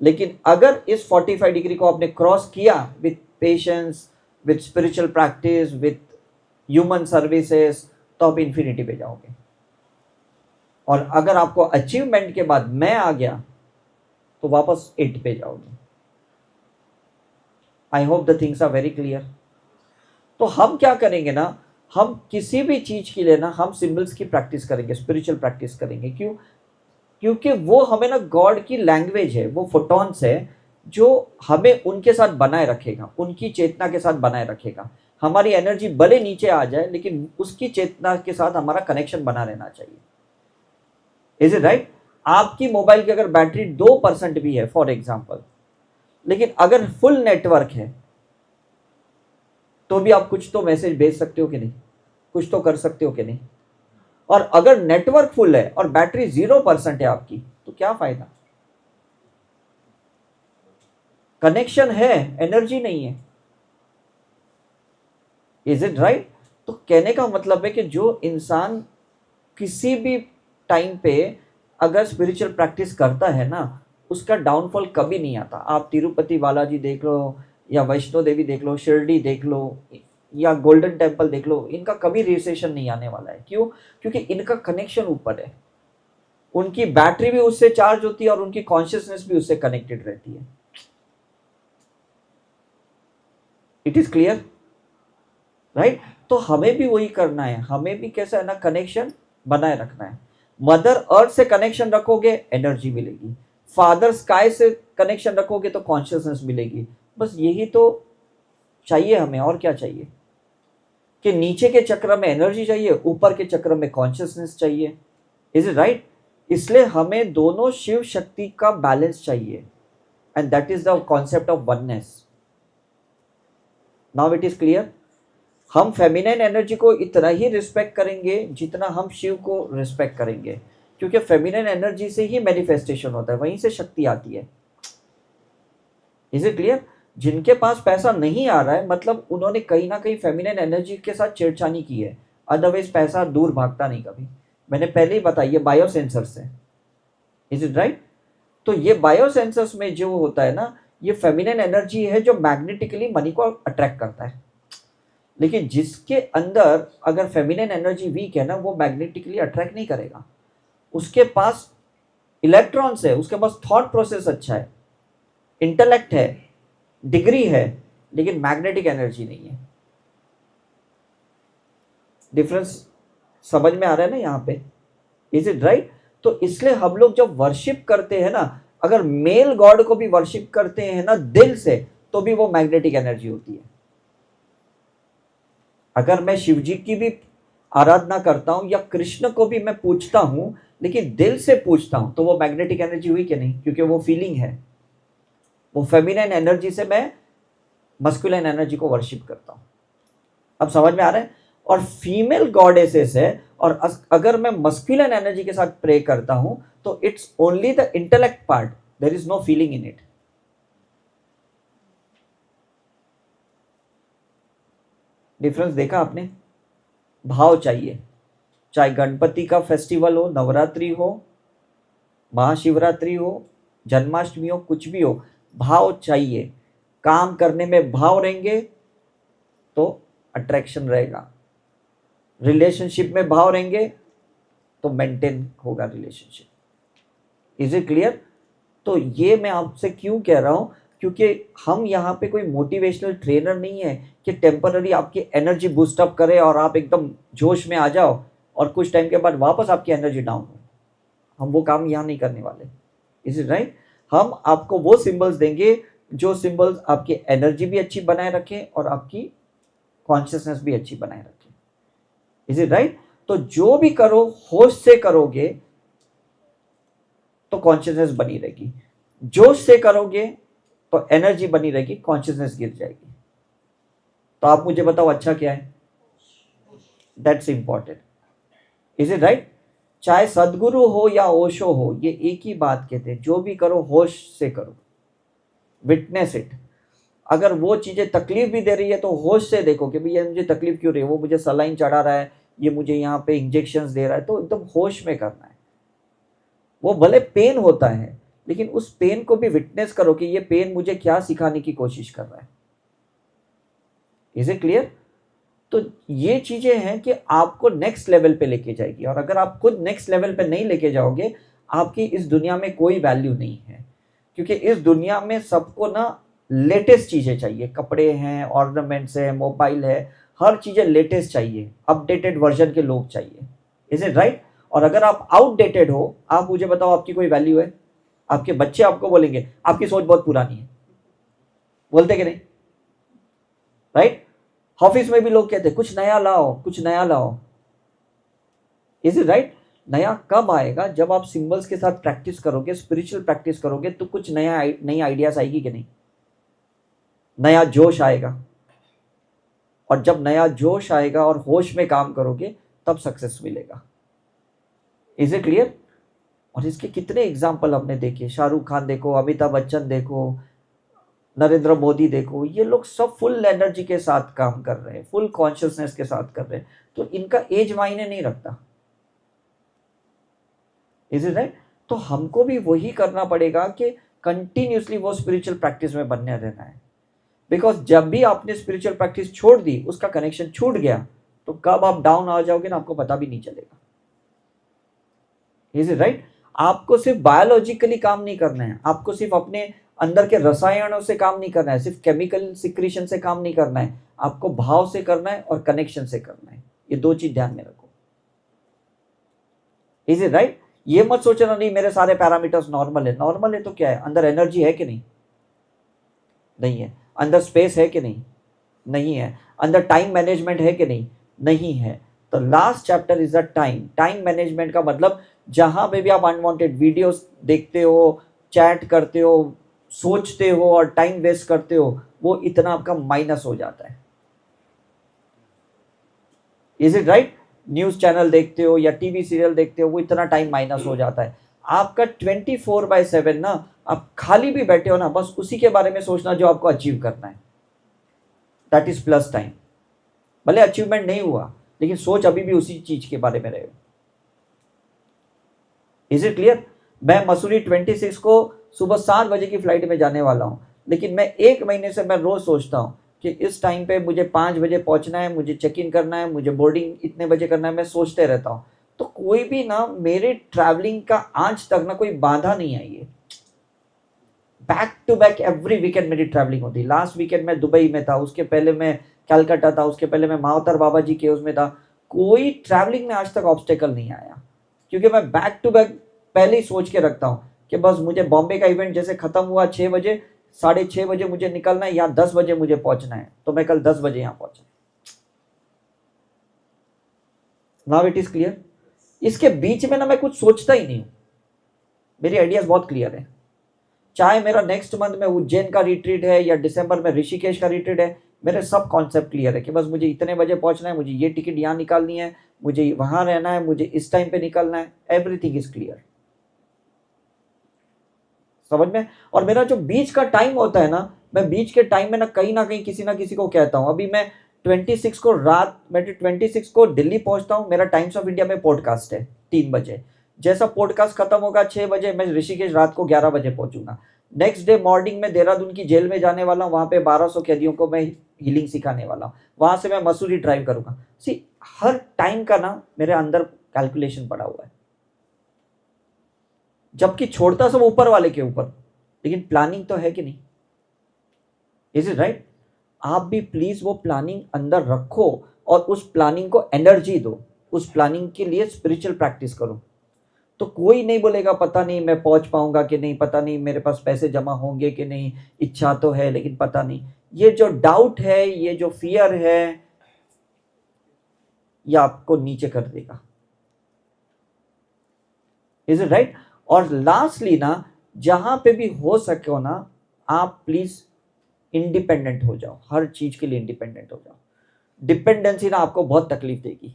लेकिन अगर इस 45 डिग्री को आपने क्रॉस किया with patience, with spiritual practice, with human services, तो आप इंफिनिटी पे जाओगे। और अगर आपको अचीवमेंट के बाद मैं आ गया तो वापस 8 पे जाओगे। I hope the things are very clear. तो हम क्या करेंगे ना, हम किसी भी चीज के लिए ना हम सिंबल्स की प्रैक्टिस करेंगे, स्पिरिचुअल प्रैक्टिस करेंगे। क्यों? क्योंकि वो हमें ना गॉड की लैंग्वेज है, वो फोटॉन्स है जो हमें उनके साथ बनाए रखेगा, उनकी चेतना के साथ बनाए रखेगा। हमारी एनर्जी भले नीचे आ जाए, लेकिन उसकी चेतना के साथ हमारा कनेक्शन बना रहना चाहिए। Is it right? आपकी मोबाइल की अगर बैटरी 2% भी है फॉर एग्जाम्पल, लेकिन अगर फुल नेटवर्क है तो भी आप कुछ तो मैसेज भेज सकते हो कि नहीं, कुछ तो कर सकते हो कि नहीं। और अगर नेटवर्क फुल है और बैटरी 0% है आपकी, तो क्या फायदा? कनेक्शन है, एनर्जी नहीं है। Is it right? तो कहने का मतलब है कि जो इंसान किसी भी टाइम पे अगर स्पिरिचुअल प्रैक्टिस करता है ना, उसका डाउनफॉल कभी नहीं आता। आप तिरुपति बालाजी देख लो, या वैष्णो देवी देख लो, शिरडी देख लो, या गोल्डन टेम्पल देख लो, इनका कभी रिसेशन नहीं आने वाला है। क्यों? क्योंकि इनका कनेक्शन ऊपर है, उनकी बैटरी भी उससे चार्ज होती है और उनकी कॉन्शियसनेस भी उससे कनेक्टेड रहती है। It is clear, right? तो हमें भी वही करना है, हमें भी कैसा है ना, कनेक्शन बनाए रखना है। मदर अर्थ से कनेक्शन रखोगे, एनर्जी मिलेगी। फादर स्काई से कनेक्शन रखोगे तो कॉन्शियसनेस मिलेगी। बस यही तो चाहिए हमें, और क्या चाहिए? कि नीचे के चक्र में एनर्जी चाहिए, ऊपर के चक्र में कॉन्शियसनेस चाहिए। Is it right? इसलिए हमें दोनों शिव शक्ति का बैलेंस चाहिए, and that is the concept of oneness. Now it is clear. हम फेमिनिन एनर्जी को इतना ही रिस्पेक्ट करेंगे जितना हम शिव को रिस्पेक्ट करेंगे, क्योंकि फेमिनिन एनर्जी से ही मैनिफेस्टेशन होता है, वहीं से शक्ति आती है। Is it clear? जिनके पास पैसा नहीं आ रहा है, मतलब उन्होंने कहीं ना कहीं फेमिनिन एनर्जी के साथ छेड़छानी की है, अदरवाइज पैसा दूर भागता नहीं कभी। मैंने पहले ही बताया, ये बायो सेंसर्स है। Is it right? तो ये बायो सेंसर्स में जो होता है ना, ये फेमिनिन एनर्जी है जो मैग्नेटिकली मनी को अट्रैक्ट करता है। लेकिन जिसके अंदर अगर फेमिनिन एनर्जी वीक है ना, वो मैग्नेटिकली अट्रैक्ट नहीं करेगा। उसके पास इलेक्ट्रॉन्स है, उसके पास थॉट प्रोसेस अच्छा है, इंटेलेक्ट है, डिग्री है, लेकिन मैग्नेटिक एनर्जी नहीं है। डिफरेंस समझ में आ रहा है ना यहाँ पे? Is it right? तो इसलिए हम लोग जब वर्शिप करते हैं ना, अगर मेल गॉड को भी वर्शिप करते हैं ना दिल से, तो भी वो मैग्नेटिक एनर्जी होती है। अगर मैं शिव जी की भी आराधना करता हूं या कृष्ण को भी मैं पूछता हूं, लेकिन दिल से पूछता हूं, तो वो मैग्नेटिक एनर्जी हुई कि नहीं? क्योंकि वो फीलिंग है। वो फेमिनिन एनर्जी से मैं मस्कुलिन एनर्जी को वर्शिप करता हूं। अब समझ में आ रहा है? और फीमेल गॉडेसेस है, और अगर मैं मस्कुलिन एनर्जी के साथ प्रे करता हूं, तो it's only the intellect part, there is no feeling in it. Difference देखा आपने? भाव चाहिए, चाहे गणपति का फेस्टिवल हो, नवरात्रि हो, महाशिवरात्रि हो, जन्माष्टमी हो, कुछ भी हो, भाव चाहिए। काम करने में भाव रहेंगे तो अट्रैक्शन रहेगा, रिलेशनशिप में भाव रहेंगे तो मेंटेन होगा रिलेशनशिप। Is it clear? तो ये मैं आपसे क्यों कह रहा हूं, क्योंकि हम यहाँ पे कोई मोटिवेशनल ट्रेनर नहीं है कि टेम्पररी आपकी एनर्जी बूस्ट अप करे और आप एकदम जोश में आ जाओ और कुछ टाइम के बाद वापस आपकी एनर्जी डाउन हो। हम वो काम यहाँ नहीं करने वाले। Is it right? हम आपको वो सिंबल्स देंगे जो सिंबल्स आपकी एनर्जी भी अच्छी बनाए रखें और आपकी कॉन्शियसनेस भी अच्छी बनाए रखें। Is it right? तो जो भी करो होश से करोगे तो कॉन्शियसनेस बनी रहेगी, जोश से करोगे तो एनर्जी बनी रहेगी, कॉन्शियसनेस गिर जाएगी। तो आप मुझे बताओ अच्छा क्या है? That's important. Is it right? चाहे सदगुरु हो या ओशो हो, ये एक ही बात कहते हैं, जो भी करो होश से करो, विटनेस इट। अगर वो चीजें तकलीफ भी दे रही है तो होश से देखो कि भाई ये मुझे तकलीफ क्यों रही है, वो मुझे सलाइन चढ़ा रहा है, ये मुझे यहाँ पे इंजेक्शंस दे रहा है, तो एकदम होश में करना है। वो भले पेन होता है लेकिन उस पेन को भी विटनेस करो कि ये पेन मुझे क्या सिखाने की कोशिश कर रहा है। Is it clear? तो ये चीजें हैं कि आपको नेक्स्ट लेवल पे लेके जाएगी, और अगर आप खुद नेक्स्ट लेवल पे नहीं लेके जाओगे, आपकी इस दुनिया में कोई वैल्यू नहीं है। क्योंकि इस दुनिया में सबको ना लेटेस्ट चीजें चाहिए, कपड़े हैं, ऑर्नामेंट्स है, मोबाइल है, हर चीजें लेटेस्ट चाहिए, अपडेटेड वर्जन के लोग चाहिए। Is it right? और अगर आप आउटडेटेड हो, आप मुझे बताओ आपकी कोई वैल्यू है? आपके बच्चे आपको बोलेंगे आपकी सोच बहुत पुरानी है, बोलते कि नहीं? राइट? ऑफिस में भी लोग कहते हैं कुछ नया लाओ, कुछ नया लाओ। Is it right? नया कब आएगा? जब आप सिंबल्स के साथ प्रैक्टिस करोगे, स्पिरिचुअल प्रैक्टिस करोगे, तो कुछ नया नई आइडियाज आएगी कि नहीं? नया जोश आएगा। और जब नया जोश आएगा और होश में काम करोगे तब सक्सेस मिलेगा। Is it clear? और इसके कितने एग्जाम्पल हमने देखे, शाहरुख खान देखो, अमिताभ बच्चन देखो, नरेंद्र मोदी देखो, ये लोग सब फुल एनर्जी के साथ काम कर रहे हैं, फुल कॉन्शियसनेस के साथ कर रहे हैं, तो इनका एज मायने नहीं रखता। Is it right? तो हमको भी वही करना पड़ेगा कि कंटिन्यूसली वो स्पिरिचुअल प्रैक्टिस में बनने रहना है। बिकॉज जब भी आपने स्पिरिचुअल प्रैक्टिस छोड़ दी, उसका कनेक्शन छूट गया, तो कब आप डाउन आ जाओगे ना, आपको पता भी नहीं चलेगा। Is it right? आपको सिर्फ बायोलॉजिकली काम नहीं करना है, आपको सिर्फ अपने अंदर के रसायनों से काम नहीं करना है, सिर्फ केमिकल सिक्रीशन से काम नहीं करना है, आपको भाव से करना है और कनेक्शन से करना है। ये दो चीज ध्यान में रखो। Is it right? ये मत सोचना नहीं मेरे सारे पैरामीटर्स नॉर्मल है। नॉर्मल है तो क्या है? अंदर एनर्जी है कि नहीं? नहीं है। अंदर स्पेस है कि नहीं? नहीं है। अंदर टाइम मैनेजमेंट है कि नहीं? नहीं है। तो last chapter is the time. Time management का मतलब जहां पे भी आप अनवांटेड वीडियोस देखते हो, चैट करते हो, सोचते हो और टाइम वेस्ट करते हो, वो इतना आपका माइनस हो जाता है। Is it right? News channel देखते हो या टीवी सीरियल देखते हो, वो इतना टाइम माइनस हो जाता है। आपका 24/7 ना, आप खाली भी बैठे हो ना, बस उसी के बारे में सोचना जो आपको अचीव करना है। That is plus time. भले अचीवमेंट नहीं हुआ लेकिन सोच अभी भी उसी चीज के बारे में रहे। Is it clear? मैं मसूरी 26 को सुबह 7 बजे की फ्लाइट में जाने वाला हूं, लेकिन मैं 1 महीने से मैं रोज सोचता हूं कि इस टाइम पे मुझे 5 बजे पहुंचना है, मुझे चेक इन करना है, मुझे बोर्डिंग इतने बजे करना है, मैं सोचते रहता हूं। तो कोई भी ना मेरे ट्रैवलिंग का आज तक ना कोई बाधा नहीं आई है। Back to back every weekend मेरी ट्रैवलिंग होती है। लास्ट वीकेंड मैं दुबई में था, उसके पहले मैं कलकत्ता था, उसके पहले मैं मावतर बाबा जी के उसमें था। कोई ट्रैवलिंग में आज तक ऑब्स्टेकल नहीं आया, क्योंकि मैं बैक टू बैक पहले ही सोच के रखता हूँ कि बस मुझे बॉम्बे का इवेंट जैसे खत्म हुआ 6 बजे, 6:30 बजे मुझे निकलना है, या 10 बजे मुझे पहुंचना है, तो मैं कल 10 बजे यहाँ पहुंचा। Now it is clear? इसके बीच में ना मैं कुछ सोचता ही नहीं हूं, मेरी आइडियाज बहुत क्लियर है। चाहे मेरा नेक्स्ट मंथ में उज्जैन का रिट्रीट है या दिसंबर में ऋषिकेश का रिट्रीट है, मेरे सब कॉन्सेप्ट क्लियर है कि बस मुझे इतने बजे पहुंचना है, मुझे ये टिकट यहाँ निकालनी है, मुझे वहां रहना है, मुझे इस टाइम पे निकलना है। Everything is clear. समझ में? और मेरा जो बीच का टाइम होता है ना, मैं बीच के टाइम में ना कहीं किसी ना किसी को कहता हूं। अभी मैं 26 को रात में 26 को दिल्ली पहुंचता हूं, मेरा टाइम्स ऑफ इंडिया में पॉडकास्ट है 3 बजे। जैसा पॉडकास्ट खत्म होगा 6 बजे, मैं ऋषिकेश रात को 11 बजे पहुंचूंगा। नेक्स्ट डे मॉर्निंग में देहरादून की जेल में जाने वाला हूं, वहां पे 1200 कैदियों को मैं हीलिंग सिखाने वाला हूं। वहां से मैं मसूरी ड्राइव करूंगा। सी, हर टाइम का ना मेरे अंदर कैलकुलेशन पड़ा हुआ है, जबकि छोड़ता सब ऊपर वाले के ऊपर, लेकिन प्लानिंग तो है कि नहीं? Is it right? आप भी प्लीज वो प्लानिंग अंदर रखो और उस प्लानिंग को एनर्जी दो, उस प्लानिंग के लिए स्पिरिचुअल प्रैक्टिस करो। तो कोई नहीं बोलेगा पता नहीं मैं पहुंच पाऊंगा कि नहीं, पता नहीं मेरे पास पैसे जमा होंगे कि नहीं, इच्छा तो है लेकिन पता नहीं। ये जो डाउट है, ये जो फियर है, या आपको नीचे कर देगा। Is it right? और लास्टली ना, जहां पे भी हो सके हो ना, आप प्लीज इंडिपेंडेंट हो जाओ, हर चीज के लिए इंडिपेंडेंट हो जाओ। डिपेंडेंसी ना आपको बहुत तकलीफ देगी।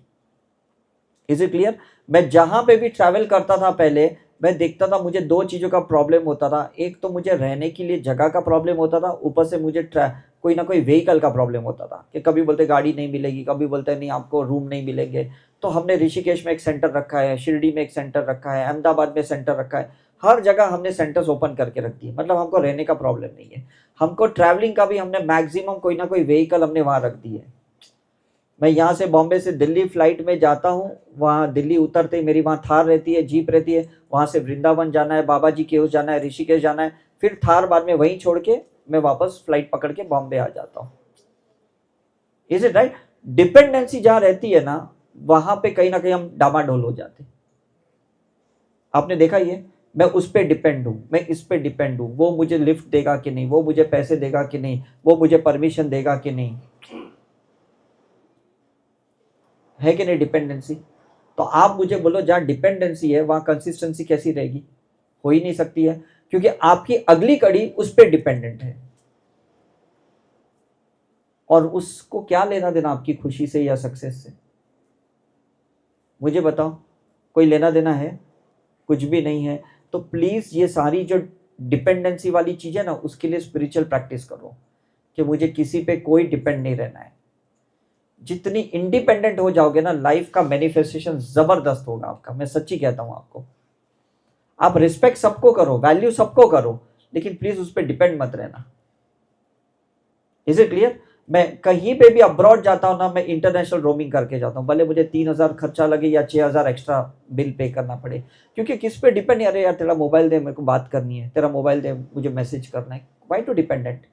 Is it clear? मैं जहां पे भी ट्रैवल करता था पहले, मैं देखता था मुझे दो चीजों का प्रॉब्लम होता था। एक तो मुझे रहने के लिए जगह का प्रॉब्लम होता था, ऊपर से मुझे कोई ना कोई व्हीकल का प्रॉब्लम होता था कि कभी बोलते गाड़ी नहीं मिलेगी, कभी बोलते नहीं आपको रूम नहीं मिलेंगे। तो हमने ऋषिकेश में एक सेंटर रखा है, शिरडी में एक सेंटर रखा है, अहमदाबाद में सेंटर रखा है, हर जगह हमने सेंटर्स ओपन करके रख दिए। मतलब हमको रहने का प्रॉब्लम नहीं है। हमको ट्रैवलिंग का भी हमने मैक्सिमम कोई ना कोई व्हीकल हमने वहां रख दी है। मैं यहाँ से बॉम्बे से दिल्ली फ्लाइट में जाता हूँ, वहाँ दिल्ली उतरते ही मेरी वहाँ थार रहती है, जीप रहती है, वहाँ से वृंदावन जाना है, बाबा जी के उस जाना है, ऋषिकेश जाना है, फिर थार बाद में वहीं छोड़ के मैं वापस फ्लाइट पकड़ के बॉम्बे आ जाता हूँ। Is it right? डिपेंडेंसी जहाँ रहती है ना, वहां पे कहीं ना कहीं हम डामाडोल हो जाते। आपने देखा ये, मैं उस पर डिपेंड हूँ, मैं इस पे डिपेंड हूँ, वो मुझे लिफ्ट देगा कि नहीं, वो मुझे पैसे देगा कि नहीं, वो मुझे परमिशन देगा कि नहीं, है कि नहीं डिपेंडेंसी? तो आप मुझे बोलो, जहां डिपेंडेंसी है वहां कंसिस्टेंसी कैसी रहेगी? हो ही नहीं सकती है, क्योंकि आपकी अगली कड़ी उस पर डिपेंडेंट है। और उसको क्या लेना देना आपकी खुशी से या सक्सेस से? मुझे बताओ, कोई लेना देना है? कुछ भी नहीं है। तो प्लीज ये सारी जो डिपेंडेंसी वाली चीज है ना, उसके लिए स्पिरिचुअल प्रैक्टिस करो कि मुझे किसी पे कोई डिपेंड नहीं रहना है। जितनी इंडिपेंडेंट हो जाओगे ना, लाइफ का मैनिफेस्टेशन जबरदस्त होगा आपका, मैं सच्ची कहता हूं आपको। आप रिस्पेक्ट सबको करो, वैल्यू सबको करो, लेकिन प्लीज उस पर डिपेंड मत रहना। Is it clear? मैं कहीं पे भी अब्रॉड जाता हूं ना, मैं इंटरनेशनल रोमिंग करके जाता हूं, भले मुझे 3,000 खर्चा लगे या 6,000 एक्स्ट्रा बिल पे करना पड़े। क्योंकि किस पे डिपेंड नहीं, अरे यार तेरा मोबाइल दे, मेरे को बात करनी है, तेरा मोबाइल दे, मुझे मैसेज करना है। Why too dependent?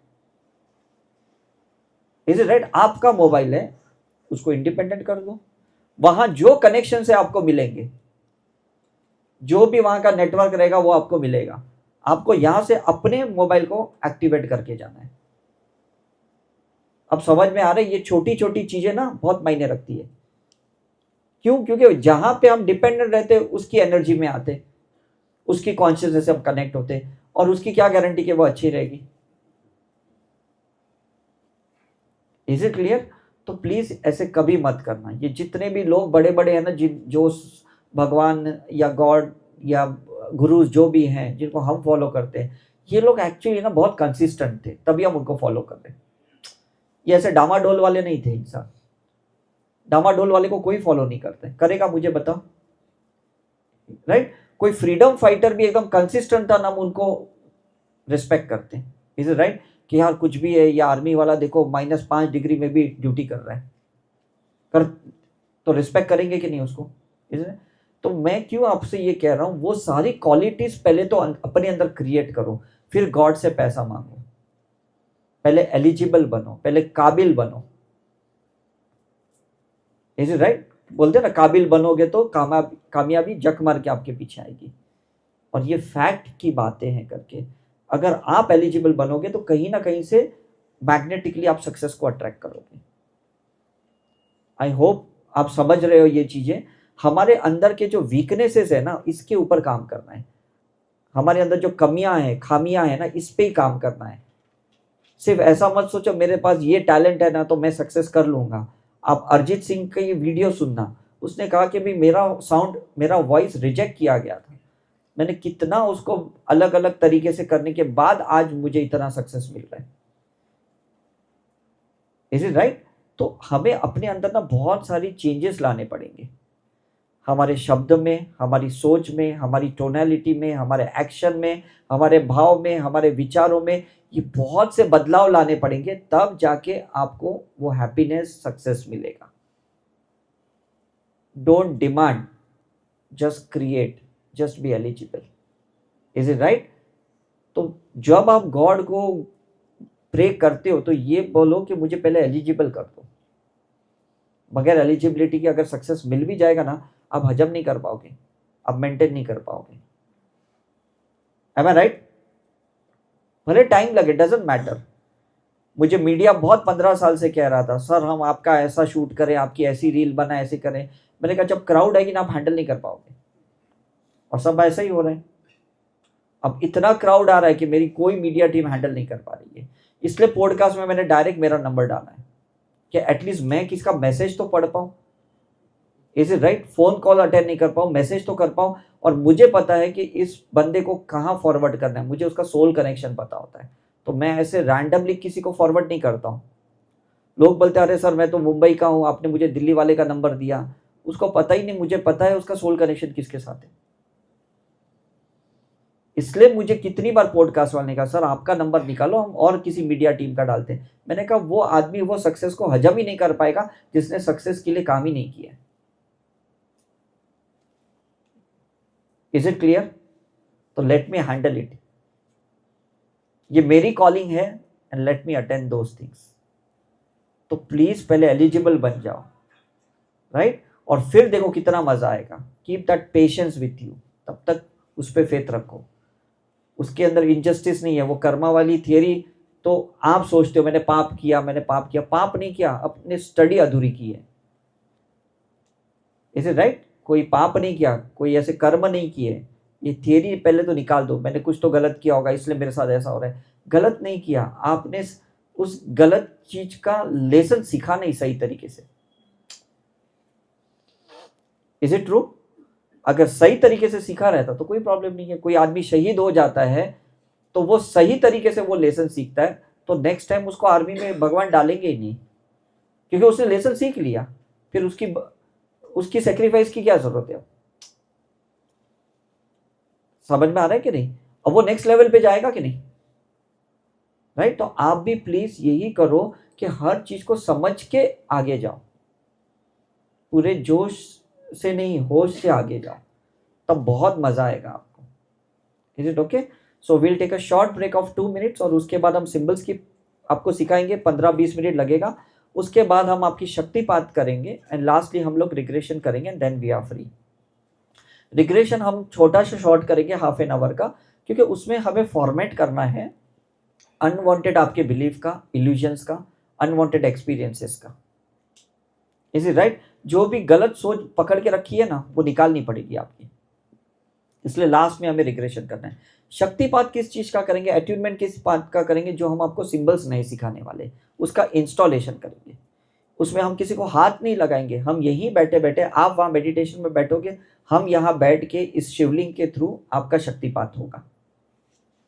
Is it right? आपका मोबाइल है, उसको इंडिपेंडेंट कर दो। वहां जो कनेक्शन से आपको मिलेंगे, जो भी वहां का नेटवर्क रहेगा वो आपको मिलेगा। आपको यहां से अपने मोबाइल को एक्टिवेट करके जाना है। अब समझ में आ रहा है? ये छोटी छोटी चीजें ना बहुत मायने रखती है। क्यों? क्योंकि जहां पे हम डिपेंडेंट रहते उसकी एनर्जी में आते, उसकी कॉन्शियसनेस से हम कनेक्ट होते, और उसकी क्या गारंटी कि वो अच्छी रहेगी? Is it clear? तो प्लीज ऐसे कभी मत करना। ये जितने भी लोग बड़े बड़े हैं ना, जो भगवान या गॉड या गुरु जो भी हैं जिनको हम फॉलो करते हैं, ये लोग एक्चुअली ना बहुत कंसिस्टेंट थे, तभी हम उनको फॉलो कर रहे हैं। ये ऐसे डामाडोल वाले नहीं थे इंसान। डामाडोल वाले को कोई फॉलो नहीं करते, करेगा मुझे बताओ? राइट? कोई फ्रीडम फाइटर भी एकदम कंसिस्टेंट था ना, हम उनको रिस्पेक्ट करते हैं। Is it right? कि यार कुछ भी है, या आर्मी वाला देखो -5 डिग्री में भी ड्यूटी कर रहा है, कर तो रिस्पेक्ट करेंगे कि नहीं उसको? Is it? तो मैं क्यों आपसे ये कह रहा हूं, वो सारी क्वालिटीज पहले तो अपने अंदर क्रिएट करो, फिर गॉड से पैसा मांगो। पहले एलिजिबल बनो, पहले काबिल बनो। Is it right? बोलते हैं ना, काबिल बनोगे तो कामयाबी जक मार के आपके पीछे आएगी। और ये फैक्ट की बातें हैं करके, अगर आप एलिजिबल बनोगे तो कहीं ना कहीं से मैग्नेटिकली आप सक्सेस को अट्रैक्ट करोगे। आई होप आप समझ रहे हो ये चीजें। हमारे अंदर के जो वीकनेसेस है ना, इसके ऊपर काम करना है। हमारे अंदर जो कमियां हैं, खामियां हैं ना, इस पे ही काम करना है। सिर्फ ऐसा मत सोचो मेरे पास ये टैलेंट है ना तो मैं सक्सेस कर लूंगा। आप अरिजीत सिंह का ये वीडियो सुनना, उसने कहा कि भाई मेरा साउंड, मेरा वॉइस रिजेक्ट किया गया था, मैंने कितना उसको अलग अलग तरीके से करने के बाद आज मुझे इतना सक्सेस मिल रहा है। Is it right? तो हमें अपने अंदर ना बहुत सारी चेंजेस लाने पड़ेंगे, हमारे शब्द में, हमारी सोच में, हमारी टोनैलिटी में, हमारे एक्शन में, हमारे भाव में, हमारे विचारों में। ये बहुत से बदलाव लाने पड़ेंगे, तब जाके आपको वो हैप्पीनेस, सक्सेस मिलेगा। Don't demand, just create, just be eligible. Is it right? तो जब आप गॉड को प्रे करते हो तो ये बोलो कि मुझे पहले एलिजिबल कर दो। बगैर एलिजिबिलिटी के अगर सक्सेस मिल भी जाएगा ना, आप हजम नहीं कर पाओगे, आप मेंटेन नहीं कर पाओगे। एम आई राइट? भले टाइम लगे, डजंट मैटर, मुझे मीडिया बहुत 15 साल से कह रहा था, सर हम आपका ऐसा शूट करें, आपकी ऐसी रील बनाए, ऐसे करें। मैंने कहा जब क्राउड आएगी ना आप हैंडल नहीं कर पाओगे, और सब ऐसा ही हो रहा है। अब इतना क्राउड आ रहा है कि मेरी कोई मीडिया टीम हैंडल नहीं कर पा रही है। इसलिए पॉडकास्ट में मैंने डायरेक्ट मेरा नंबर डाला है कि एटलीस्ट मैं किसका मैसेज तो पढ़ पाऊँ। Is it right? Phone call attend नहीं कर पाऊँ, मैसेज तो कर पाऊँ, और मुझे पता है कि इस बंदे को कहाँ फॉरवर्ड करना है, मुझे उसका सोल कनेक्शन पता होता है। तो मैं ऐसे रैंडमली किसी को फॉरवर्ड नहीं करता हूँ। लोग बोलते हैं अरे सर मैं तो मुंबई का हूँ, आपने मुझे दिल्ली वाले का नंबर दिया। उसको पता ही नहीं, मुझे पता है उसका सोल कनेक्शन किसके साथ है। इसलिए मुझे कितनी बार पॉडकास्ट वाले ने कहा सर आपका नंबर निकालो, हम और किसी मीडिया टीम का डालते हैं। मैंने कहा वो आदमी वो सक्सेस को हजम ही नहीं कर पाएगा जिसने सक्सेस के लिए काम ही नहीं किया। Is it clear? तो लेट मी हैंडल इट, ये मेरी कॉलिंग है, and let me attend those things. तो प्लीज पहले एलिजिबल बन जाओ, राइट? और फिर देखो कितना मजा आएगा। Keep that patience with you, तब तक उस पर फेथ रखो। उसके अंदर इनजस्टिस नहीं है। वो कर्मा वाली थियरी, तो आप सोचते हो मैंने पाप किया, मैंने पाप किया। पाप नहीं किया, अपने स्टडी अधूरी की है। Is it right? कोई पाप नहीं किया, कोई ऐसे कर्म नहीं किए। ये थियरी पहले तो निकाल दो, मैंने कुछ तो गलत किया होगा इसलिए मेरे साथ ऐसा हो रहा है। गलत नहीं किया आपने, उस गलत चीज का लेसन सीखा नहीं सही तरीके से। Is it true? अगर सही तरीके से सीखा रहता तो कोई प्रॉब्लम नहीं है। कोई आदमी शहीद हो जाता है तो वो सही तरीके से वो लेसन सीखता है, तो नेक्स्ट टाइम उसको आर्मी में भगवान डालेंगे ही नहीं, क्योंकि उसने लेसन सीख लिया। फिर उसकी सेक्रीफाइस की क्या जरूरत है? समझ में आ रहा है कि नहीं? अब वो नेक्स्ट लेवल पे जाएगा कि नहीं? राइट? तो आप भी प्लीज यही करो कि हर चीज को समझ के आगे जाओ, पूरे जोश से नहीं, होश से आगे जाओ, तब बहुत मजा आएगा आपको। Is it okay? So will take a short break of 2 minutes, और उसके बाद हम सिंबल्स की आपको सिखाएंगे, 15-20 मिनट लगेगा। उसके बाद हम आपकी शक्तिपात करेंगे, एंड लास्टली हम लोग रिग्रेशन करेंगे, and then we are free. Regression हम छोटा सा शॉर्ट करेंगे, हाफ एन आवर का, क्योंकि उसमें हमें फॉर्मेट करना है अनवांटेड आपके बिलीफ का, इल्यूजन्स का, अनवांटेड एक्सपीरियंसेस का। Is it right? जो भी गलत सोच पकड़ के रखी है ना, वो निकालनी पड़ेगी आपकी। इसलिए लास्ट में हमें रिग्रेशन करना है। शक्तिपात किस चीज का करेंगे, अट्यूनमेंट किस बात का करेंगे, जो हम आपको सिंबल्स नहीं सिखाने वाले, उसका इंस्टॉलेशन करेंगे। उसमें हम किसी को हाथ नहीं लगाएंगे, हम यहीं बैठे बैठे, आप वहां मेडिटेशन में बैठोगे, हम यहाँ बैठ के इस शिवलिंग के थ्रू आपका शक्तिपात होगा।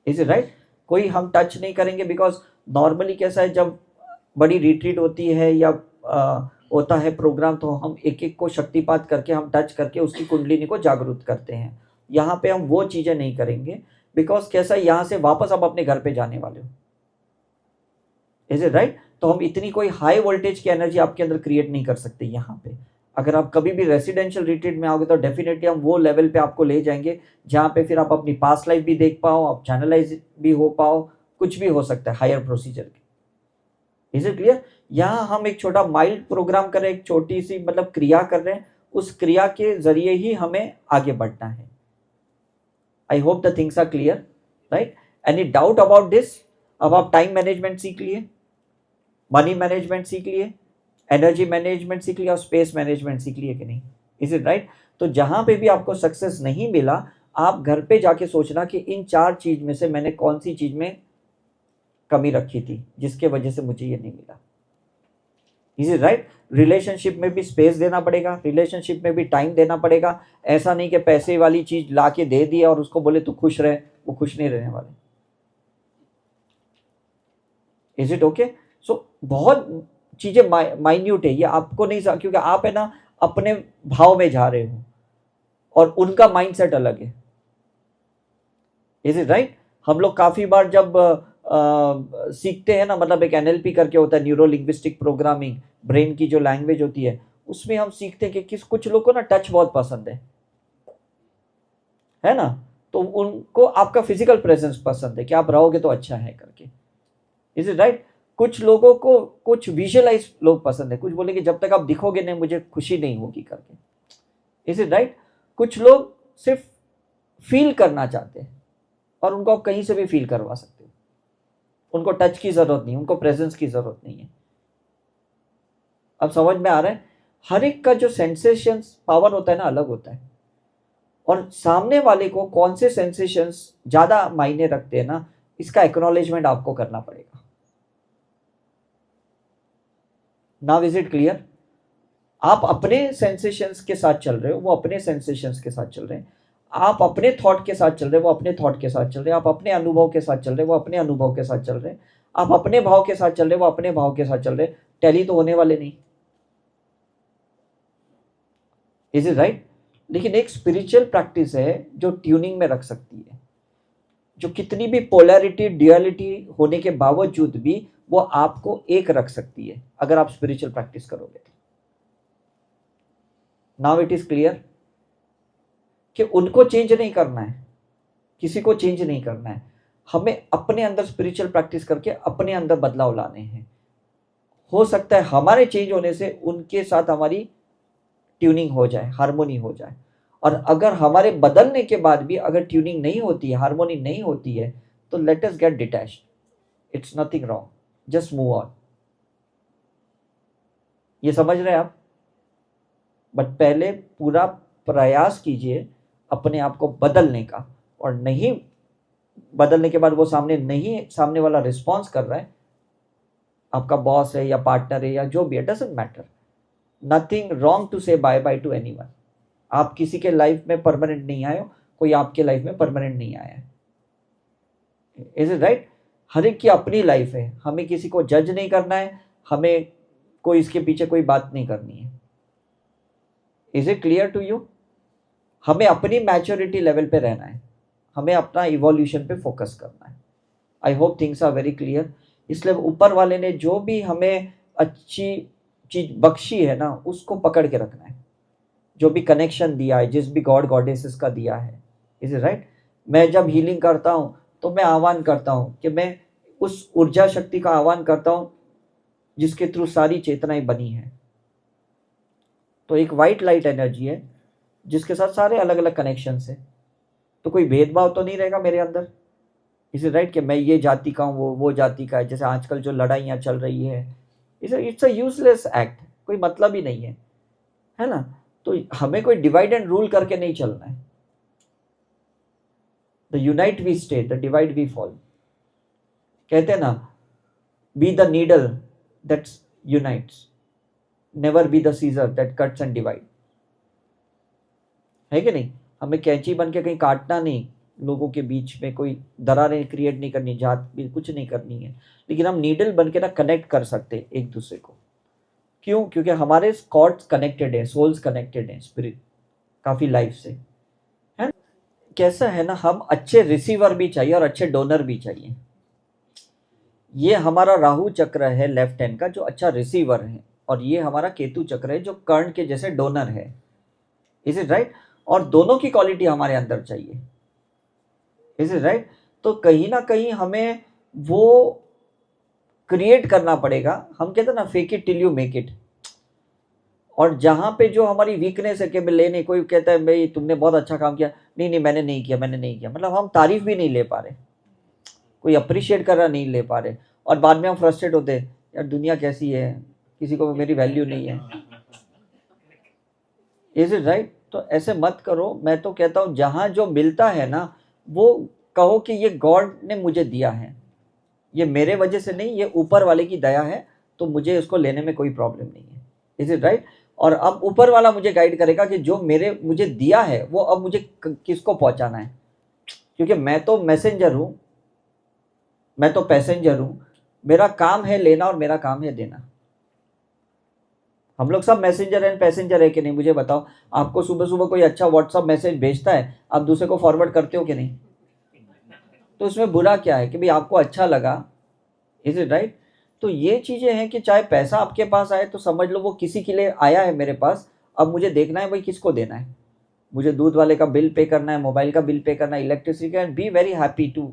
Is it right? कोई हम टच नहीं करेंगे, बिकॉज नॉर्मली कैसा है, जब बड़ी रिट्रीट होती है या होता है प्रोग्राम, तो हम एक एक को शक्तिपात करके, हम टच करके उसकी कुंडलिनी को जागरूक करते हैं। यहाँ पे हम वो चीजें नहीं करेंगे, बिकॉज कैसा है, यहाँ से वापस आप अपने घर पे जाने वाले हो। Is it right? तो हम इतनी कोई हाई वोल्टेज की एनर्जी आपके अंदर क्रिएट नहीं कर सकते यहाँ पे। अगर आप कभी भी रेसिडेंशियल रिट्रीट में आओगे तो डेफिनेटली हम वो लेवल पे आपको ले जाएंगे जहाँ पे फिर आप अपनी पास्ट लाइफ भी देख पाओ, आप चैनलाइज भी हो पाओ, कुछ भी हो सकता है हायर प्रोसीजर के। Is it clear? यहाँ हम एक छोटा माइल्ड प्रोग्राम कर रहे हैं, एक छोटी सी मतलब क्रिया कर रहे हैं, उस क्रिया के जरिए ही हमें आगे बढ़ना है। I hope the things are clear, right? Any doubt about this? अब आप टाइम मैनेजमेंट सीख लिए, मनी मैनेजमेंट सीख लिए, एनर्जी मैनेजमेंट सीख लिया, और स्पेस मैनेजमेंट सीख लिए कि नहीं? Is it right? तो जहां पे भी आपको सक्सेस नहीं मिला, आप घर पे जाके सोचना कि इन 4 चीज में से मैंने कौन सी चीज में कमी रखी थी जिसके वजह से मुझे ये नहीं मिला। Is it right? रिलेशनशिप में भी स्पेस देना पड़ेगा, रिलेशनशिप में भी टाइम देना पड़ेगा। ऐसा नहीं कि पैसे वाली चीज ला के दे दी और उसको बोले तू खुश रहे, वो खुश नहीं रहने वाले। Is it okay? सो बहुत चीजें माइन्यूट है, ये आपको नहीं, क्योंकि आप है ना अपने भाव में जा रहे हो और उनका माइंडसेट अलग है। Is it right? हम लोग काफी बार जब सीखते हैं ना, मतलब एक एनएलपी करके होता है, न्यूरो लिंग्विस्टिक प्रोग्रामिंग, ब्रेन की जो लैंग्वेज होती है, उसमें हम सीखते हैं कि कुछ लोग को ना टच बहुत पसंद है ना? तो उनको आपका फिजिकल प्रेजेंस पसंद है कि आप रहोगे तो अच्छा है करके। Is it right? कुछ लोगों को कुछ विजुअलाइज लोग पसंद है, कुछ बोलेंगे जब तक आप दिखोगे नहीं मुझे खुशी नहीं होगी करके। Is it right? कुछ लोग सिर्फ फील करना चाहते हैं और उनको आप कहीं से भी फील करवा सकते हो। उनको टच की ज़रूरत नहीं, उनको प्रेजेंस की ज़रूरत नहीं है। अब समझ में आ रहा है? हर एक का जो सेंसेशंस पावर होता है ना, अलग होता है। और सामने वाले को कौन से सेंसेशंस ज़्यादा मायने रखते हैं ना, इसका एक्नॉलेजमेंट आपको करना पड़ेगा। Now is it clear? आप अपने सेंसेशंस के साथ चल रहे हो, वो अपने सेंसेशंस के साथ चल रहे हैं। आप अपने थॉट के साथ चल रहे हो, वो अपने थॉट के साथ चल रहे हैं। आप अपने अनुभव के साथ चल रहे हो, वो अपने अनुभव के साथ चल रहे हैं। आप अपने भाव के साथ चल रहे हो, वो अपने भाव के साथ चल रहे हैं। टैली तो होने वाले नहीं। Is it right? लेकिन एक स्पिरिचुअल प्रैक्टिस है जो ट्यूनिंग में रख सकती है, जो कितनी भी पोलैरिटी ड्यूअलिटी होने के बावजूद भी वो आपको एक रख सकती है, अगर आप स्पिरिचुअल प्रैक्टिस करोगे तो। नाउ इट इज क्लियर कि उनको चेंज नहीं करना है, किसी को चेंज नहीं करना है। हमें अपने अंदर स्पिरिचुअल प्रैक्टिस करके अपने अंदर बदलाव लाने हैं। हो सकता है हमारे चेंज होने से उनके साथ हमारी ट्यूनिंग हो जाए, हार्मोनी हो जाए। और अगर हमारे बदलने के बाद भी अगर ट्यूनिंग नहीं होती है, हार्मोनी नहीं होती है, तो let us gate detached. It's nothing wrong, just move on. ये समझ रहे हैं आप? बट पहले पूरा प्रयास कीजिए अपने आप को बदलने का, और नहीं बदलने के बाद वो सामने वाला रिस्पॉन्स कर रहा है, आपका बॉस है या पार्टनर है या जो भी है, doesn't matter. Nothing wrong to say bye bye to anyone. आप किसी के लाइफ में परमानेंट नहीं आए हो, कोई आपके लाइफ में परमानेंट नहीं आया है। Is it right? हर एक की अपनी लाइफ है, हमें किसी को जज नहीं करना है, हमें कोई इसके पीछे कोई बात नहीं करनी है। Is it clear to you? हमें अपनी मैच्योरिटी लेवल पे रहना है, हमें अपना इवोल्यूशन पे फोकस करना है। I hope things are very clear. इसलिए ऊपर वाले ने जो भी हमें अच्छी चीज बख्शी है ना, उसको पकड़ के रखना है। जो भी कनेक्शन दिया है, जिस भी गॉड गॉडेसेस का दिया है। Is it right? मैं जब हीलिंग करता हूँ तो मैं आह्वान करता हूँ कि मैं उस ऊर्जा शक्ति का आह्वान करता हूँ जिसके थ्रू सारी चेतनाएं बनी है। तो एक वाइट लाइट एनर्जी है जिसके साथ सारे अलग अलग कनेक्शंस है। तो कोई भेदभाव तो नहीं रहेगा मेरे अंदर। इज इट राइट कि मैं ये जाति का हूँ, वो जाति का है। जैसे आजकल जो लड़ाइयाँ चल रही है, इट्स अ यूजलेस एक्ट, कोई मतलब ही नहीं है ना? तो हमें कोई डिवाइड एंड रूल करके नहीं चलना है। The unite we stay, the divide we fall. कहते हैं ना, be the needle that unites, never be the scissor that cuts and divide. है कि नहीं? हमें कैंची बन के कहीं काटना नहीं, लोगों के बीच में कोई दरारें क्रिएट नहीं करनी, जात भी कुछ नहीं करनी है। लेकिन हम नीडल बन के ना कनेक्ट कर सकते एक दूसरे को। क्यों? क्योंकि हमारे कॉर्ड्स कनेक्टेड है, सोल्स कनेक्टेड है स्पिरिट काफी लाइफ से, है। कैसा है ना, हम अच्छे रिसीवर भी चाहिए और अच्छे डोनर भी चाहिए। ये हमारा राहु चक्र है लेफ्ट हैंड का, जो अच्छा रिसीवर है, और ये हमारा केतु चक्र है जो कर्ण के जैसे डोनर है। Is it right? और दोनों की क्वालिटी हमारे अंदर चाहिए। Is it right? तो कहीं ना कहीं हमें वो क्रिएट करना पड़ेगा। हम कहते हैं ना, fake it till you make it. और जहां पे जो हमारी वीकनेस है कि ले नहीं, कोई कहता है भाई तुमने बहुत अच्छा काम किया, नहीं नहीं मैंने नहीं किया, मैंने नहीं किया, मतलब हम तारीफ भी नहीं ले पा रहे, कोई अप्रिशिएट कर रहा नहीं ले पा रहे, और बाद में हम फ्रस्ट्रेट होते हैं, यार दुनिया कैसी है, किसी को मेरी वैल्यू नहीं है। Is it right? तो ऐसे मत करो। मैं तो कहता हूँ जहां जो मिलता है ना, वो कहो कि ये गॉड ने मुझे दिया है, ये मेरे वजह से नहीं, ये ऊपर वाले की दया है, तो मुझे इसको लेने में कोई प्रॉब्लम नहीं है। Is it right? और अब ऊपर वाला मुझे गाइड करेगा कि जो मुझे दिया है वो अब मुझे किसको पहुंचाना है। क्योंकि मैं तो मैसेंजर हूं, मैं तो पैसेंजर हूं। मेरा काम है लेना और मेरा काम है देना। हम लोग सब मैसेंजर एंड पैसेंजर है कि नहीं? मुझे बताओ, आपको सुबह सुबह कोई अच्छा व्हाट्सअप मैसेज भेजता है, आप दूसरे को फॉरवर्ड करते हो कि नहीं? तो उसमें बुरा क्या है कि भाई आपको अच्छा लगा। Is it right? तो ये चीजें हैं कि चाहे पैसा आपके पास आए तो समझ लो वो किसी के लिए आया है मेरे पास, अब मुझे देखना है भाई किसको देना है। मुझे दूध वाले का बिल पे करना है, मोबाइल का बिल पे करना है, इलेक्ट्रिसिटी का, and be very happy to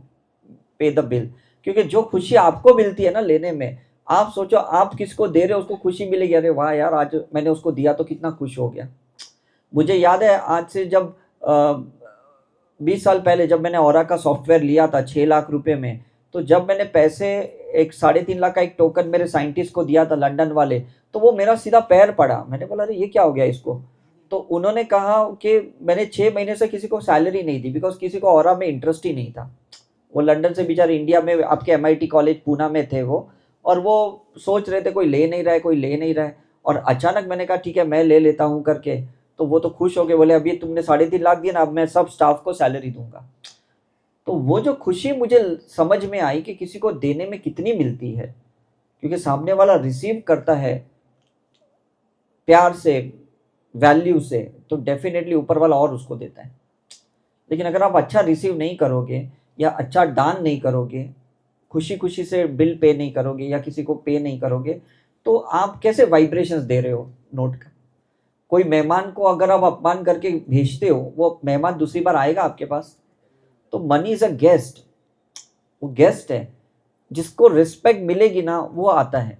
pay the bill. क्योंकि जो खुशी आपको मिलती है ना लेने में, आप सोचो आप किसको दे रहे हो, उसको खुशी मिलेगी, अरे वाह यार आज मैंने उसको दिया तो कितना खुश हो गया। मुझे याद है आज से जब 20 साल पहले जब मैंने ओरा का सॉफ्टवेयर लिया था 6 लाख रुपए में, तो जब मैंने पैसे एक 3.5 लाख का एक टोकन मेरे साइंटिस्ट को दिया था लंदन वाले, तो वो मेरा सीधा पैर पड़ा। मैंने बोला अरे ये क्या हो गया इसको? तो उन्होंने कहा कि मैंने 6 महीने से किसी को सैलरी नहीं दी, बिकॉज किसी को ऑरा में इंटरेस्ट ही नहीं था। वो लंदन से बेचारे इंडिया में आपके MIT कॉलेज पूना में थे वो, और वो सोच रहे थे कोई ले नहीं रहा है, कोई ले नहीं रहा है। और अचानक मैंने कहा ठीक है मैं ले लेता हूँ करके, तो वो तो खुश हो गए, बोले अभी तुमने 3.5 लाख दिया ना, अब मैं सब स्टाफ को सैलरी दूंगा। तो वो जो खुशी मुझे समझ में आई कि किसी को देने में कितनी मिलती है, क्योंकि सामने वाला रिसीव करता है प्यार से, वैल्यू से, तो डेफिनेटली ऊपर वाला और उसको देता है। लेकिन अगर आप अच्छा रिसीव नहीं करोगे या अच्छा दान नहीं करोगे, खुशी खुशी से बिल पे नहीं करोगे या किसी को पे नहीं करोगे, तो आप कैसे वाइब्रेशंस दे रहे हो नोट का? कोई मेहमान को अगर आप अपमान करके भेजते हो, वो मेहमान दूसरी बार आएगा आपके पास? तो मनी इज अ गेस्ट, वो गेस्ट है, जिसको रिस्पेक्ट मिलेगी ना वो आता है।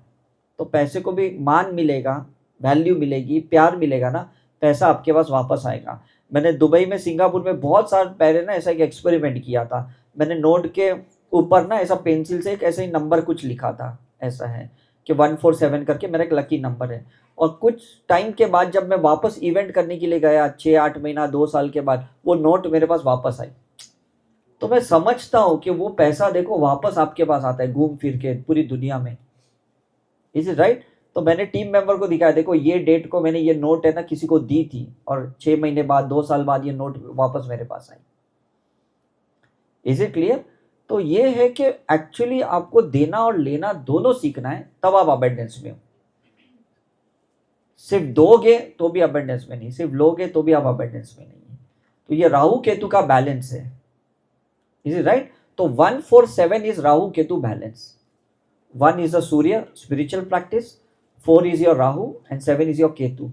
तो पैसे को भी मान मिलेगा, वैल्यू मिलेगी, प्यार मिलेगा ना, पैसा आपके पास वापस आएगा। मैंने दुबई में, सिंगापुर में बहुत साल पहले ना ऐसा एक एक्सपेरिमेंट किया था। मैंने नोट के ऊपर ना ऐसा पेंसिल से एक ऐसा ही नंबर कुछ लिखा था, ऐसा है कि 147 करके मेरा एक लकी नंबर है। और कुछ टाइम के बाद जब मैं वापस इवेंट करने के लिए गया, 6-8 महीना 2 साल के बाद, वो नोट मेरे पास वापस आई। तो मैं समझता हूँ कि वो पैसा देखो वापस आपके पास आता है घूम फिर के पूरी दुनिया में। Is it right? तो मैंने टीम मेंबर को दिखाया, देखो ये डेट को मैंने ये नोट है ना किसी को दी थी, और 6 महीने बाद, 2 साल बाद ये नोट वापस मेरे पास आई। Is it clear? तो ये है कि एक्चुअली आपको देना और लेना दोनों सीखना है, तब आप अबंडेंस में हो। सिर्फ दोगे तो भी अबंडेंस में नहीं, सिर्फ लोगे तो भी आप अबंडेंस में नहीं है। तो ये राहु केतु का बैलेंस है। Is it right? तो 147 is Rahu Ketu balance. 1 is a Surya spiritual practice, 4 is your Rahu and 7 is your Ketu।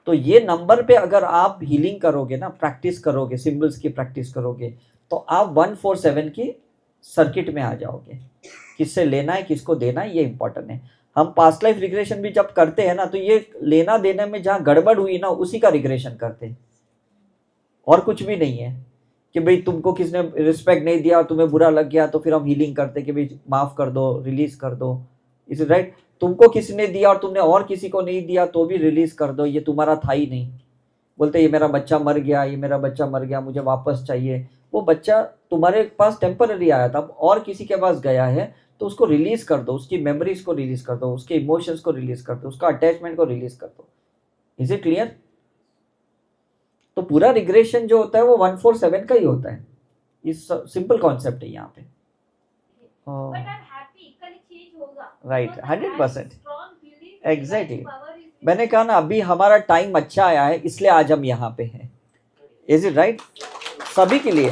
तो ये नंबर पे अगर आप हीलिंग करोगे ना, प्रैक्टिस करोगे, सिंबल्स की प्रैक्टिस करोगे, तो आप 147 की सर्किट में आ जाओगे। किससे लेना है, किसको देना है, ये इंपॉर्टेंट है। हम पास्ट लाइफ रिग्रेशन भी जब करते हैं ना, तो ये लेना देने में जहाँ गड़बड़ हुई ना, उसी का रिग्रेशन करते हैं, और कुछ भी नहीं है। कि भाई तुमको किसने रिस्पेक्ट नहीं दिया, तुम्हें बुरा लग गया, तो फिर हम हीलिंग करते कि भाई माफ कर दो, रिलीज कर दो। Is it right? तुमको किसने दिया और तुमने और किसी को नहीं दिया, तो भी रिलीज कर दो, ये तुम्हारा था ही नहीं। बोलते ये मेरा बच्चा मर गया, ये मेरा बच्चा मर गया, मुझे वापस चाहिए। वो बच्चा तुम्हारे पास टेम्पररी आया था, और किसी के पास गया है, तो उसको रिलीज कर दो, उसकी मेमोरीज को रिलीज कर दो, उसके इमोशंस को रिलीज कर दो, उसका अटैचमेंट को रिलीज कर दो। Is it clear? तो पूरा रिग्रेशन जो होता है वो 147 का ही होता है। ये सिंपल कॉन्सेप्ट है यहाँ पे। Right, 100%, exactly. मैंने कहा ना अभी हमारा टाइम अच्छा आया है, इसलिए आज हम यहाँ पे हैं। Is it right? सभी के लिए,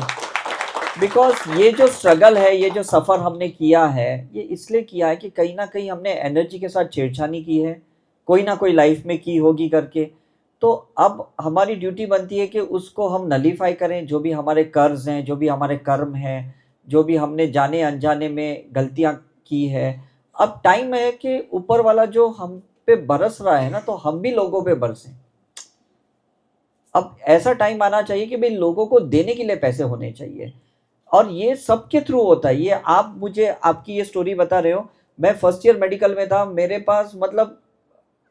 बिकॉज ये जो स्ट्रगल है, ये जो सफ़र हमने किया है, ये इसलिए किया है कि कहीं ना कहीं हमने एनर्जी के साथ छेड़छानी की है, कोई ना कोई लाइफ में की होगी करके। तो अब हमारी ड्यूटी बनती है कि उसको हम नलीफाई करें, जो भी हमारे कर्ज हैं, जो भी हमारे कर्म हैं, जो भी हमने जाने अनजाने में गलतियां की है। अब टाइम है कि ऊपर वाला जो हम पे बरस रहा है ना, तो हम भी लोगों पे बरसें। अब ऐसा टाइम आना चाहिए कि भाई लोगों को देने के लिए पैसे होने चाहिए, और ये सबके थ्रू होता है। ये आप मुझे आपकी ये स्टोरी बता रहे हो, मैं फर्स्ट ईयर मेडिकल में था, मेरे पास मतलब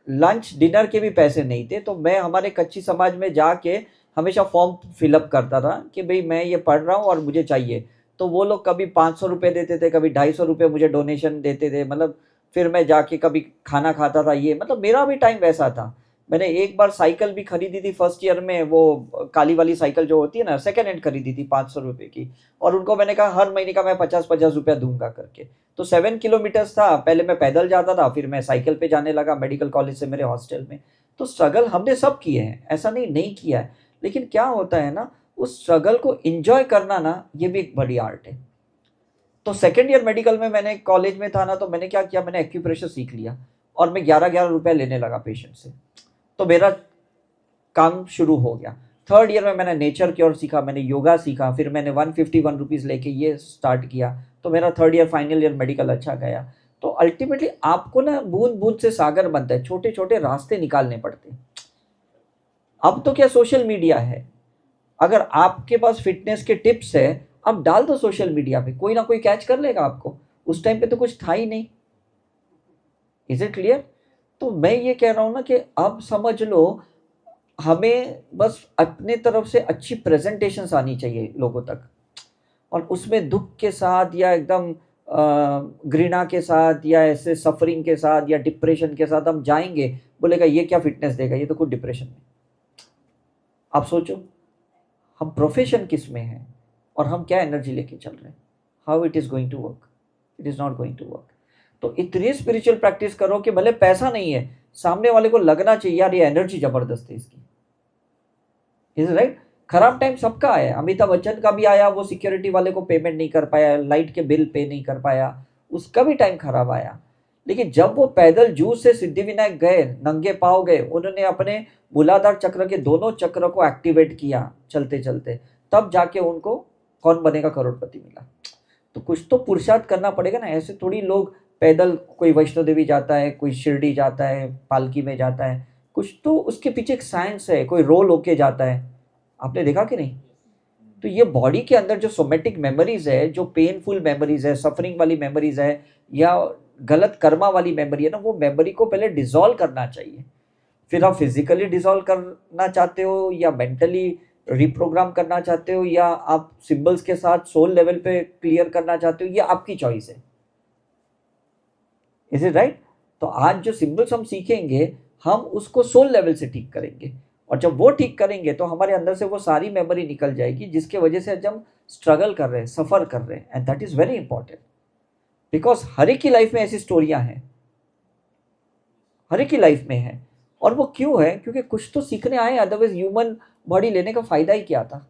लंच डिनर के भी पैसे नहीं थे, तो मैं हमारे कच्ची समाज में जाके हमेशा फॉर्म फिलअप करता था कि भाई मैं ये पढ़ रहा हूँ और मुझे चाहिए। तो वो लोग कभी 500 रुपये देते थे, कभी 250 रुपये मुझे डोनेशन देते थे, मतलब फिर मैं जाके कभी खाना खाता था। ये मतलब मेरा भी टाइम वैसा था। मैंने एक बार साइकिल भी खरीदी थी फर्स्ट ईयर में, वो काली वाली साइकिल जो होती है ना, सेकेंड हैंड खरीदी थी 500 रुपये की, और उनको मैंने कहा हर महीने का मैं 50-50 रुपया दूंगा करके। तो 7 किलोमीटर्स था, पहले मैं पैदल जाता था, फिर मैं साइकिल पे जाने लगा मेडिकल कॉलेज से मेरे हॉस्टल में। तो स्ट्रगल हमने सब किए हैं, ऐसा नहीं किया है। लेकिन क्या होता है ना, उस स्ट्रगल को इंजॉय करना ना, ये भी एक बड़ी आर्ट है। तो सेकेंड ईयर मेडिकल में मैंने कॉलेज में था ना, तो मैंने क्या किया, मैंने एक्यूप्रेशर सीख लिया, और मैं 11-11 रुपये लेने लगा पेशेंट से। तो मेरा काम शुरू हो गया। थर्ड ईयर में मैंने नेचर क्योर सीखा, मैंने योगा सीखा, फिर मैंने 151 रुपीज़ लेके ये स्टार्ट किया। तो मेरा third year final year medical अच्छा गया। तो अल्टीमेटली आपको ना बूंद बूंद से सागर बनता है, छोटे छोटे रास्ते निकालने पड़ते हैं। अब तो क्या सोशल मीडिया है, अगर आपके पास फिटनेस के टिप्स है, अब डाल दो सोशल मीडिया पे, कोई ना कोई कैच कर लेगा आपको। उस टाइम पे तो कुछ था ही नहीं। Is it clear? तो मैं ये कह रहा हूं ना कि अब समझ लो, हमें बस अपने तरफ से अच्छी प्रेजेंटेशंस आनी चाहिए लोगों तक, और उसमें दुख के साथ या एकदम घृणा के साथ या ऐसे सफरिंग के साथ या डिप्रेशन के साथ हम जाएंगे, बोलेगा ये क्या फिटनेस देगा, ये तो खुद डिप्रेशन में। आप सोचो, हम प्रोफेशन किस में है और हम क्या एनर्जी लेके चल रहे हैं। How it is going to work? It is not going to work. तो इतनी स्पिरिचुअल प्रैक्टिस करो कि भले पैसा नहीं है, सामने वाले को लगना चाहिए यार ये एनर्जी जबरदस्त है इसकी। Is right? खराब टाइम सबका आया, अमिताभ बच्चन का भी आया, वो सिक्योरिटी वाले को पेमेंट नहीं कर पाया, लाइट के बिल पे नहीं कर पाया, उसका भी टाइम खराब आया। लेकिन जब वो पैदल जूस से सिद्धिविनायक गए, नंगे पाँव गए, उन्होंने अपने मूलाधार चक्र के दोनों चक्र को एक्टिवेट किया चलते चलते, तब जाके उनको कौन बनेगा करोड़पति मिला। तो कुछ तो पुरुषार्थ करना पड़ेगा ना। ऐसे थोड़ी लोग पैदल, कोई वैष्णो देवी जाता है, कोई शिरडी जाता है, पालकी में जाता है, कुछ तो उसके पीछे एक साइंस है, कोई रोल होके जाता है। आपने देखा कि नहीं? तो ये बॉडी के अंदर जो सोमेटिक मेमोरीज है, जो पेनफुल मेमोरीज है, सफरिंग वाली मेमोरीज है, या गलत कर्मा वाली मेमोरी है ना, वो मेमोरी को पहले डिसॉल्व करना चाहिए। फिर आप फिजिकली डिसॉल्व करना चाहते हो या मेंटली रिप्रोग्राम करना चाहते हो या आप सिंबल्स के साथ सोल लेवल पे क्लियर करना चाहते हो, ये आपकी चॉइस है। Is it right? तो आज जो सिंबल्स हम सीखेंगे, हम उसको सोल लेवल से ठीक करेंगे, और जब वो ठीक करेंगे तो हमारे अंदर से वो सारी मेमोरी निकल जाएगी जिसके वजह से आज हम स्ट्रगल कर रहे हैं, सफर कर रहे हैं। And that is very important, because हर एक की लाइफ में ऐसी स्टोरियां हैं, हर एक की लाइफ में है। और वो क्यों है? क्योंकि कुछ तो सीखने आए, अदरवाइज ह्यूमन बॉडी लेने का फायदा ही क्या था।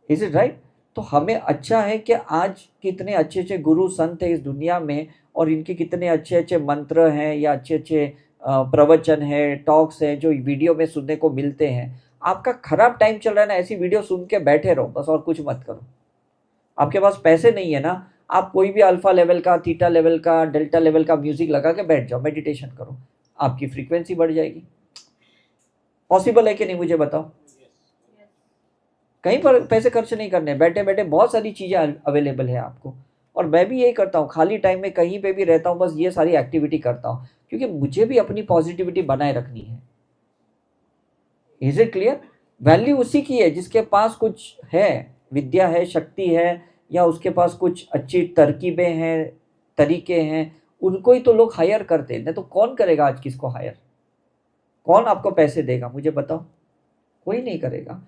Is it right? तो हमें अच्छा है कि आज कितने अच्छे अच्छे गुरु संत है इस दुनिया में, और इनके कितने अच्छे अच्छे मंत्र हैं या अच्छे अच्छे प्रवचन है, टॉक्स है जो वीडियो में सुनने को मिलते हैं। आपका खराब टाइम चल रहा है ना, ऐसी वीडियो सुन के बैठे रहो बस, और कुछ मत करो। आपके पास पैसे नहीं है ना, आप कोई भी अल्फा लेवल का, थीटा लेवल का, डेल्टा लेवल का म्यूजिक लगा के बैठ जाओ, मेडिटेशन करो, आपकी फ्रीक्वेंसी बढ़ जाएगी। पॉसिबल है कि नहीं, मुझे बताओ। कहीं पर पैसे खर्च नहीं करने, बैठे बैठे बहुत सारी चीजें अवेलेबल है आपको। और मैं भी यही करता हूँ, खाली टाइम में कहीं पे भी रहता हूँ, बस ये सारी एक्टिविटी करता हूँ, क्योंकि मुझे भी अपनी पॉजिटिविटी बनाए रखनी है। Is it clear? वैल्यू उसी की है जिसके पास कुछ है, विद्या है, शक्ति है, या उसके पास कुछ अच्छी तरकीबें हैं, तरीके हैं, उनको ही तो लोग हायर करते हैं। नहीं तो कौन करेगा आज किसको हायर? कौन आपको पैसे देगा, मुझे बताओ? कोई नहीं करेगा।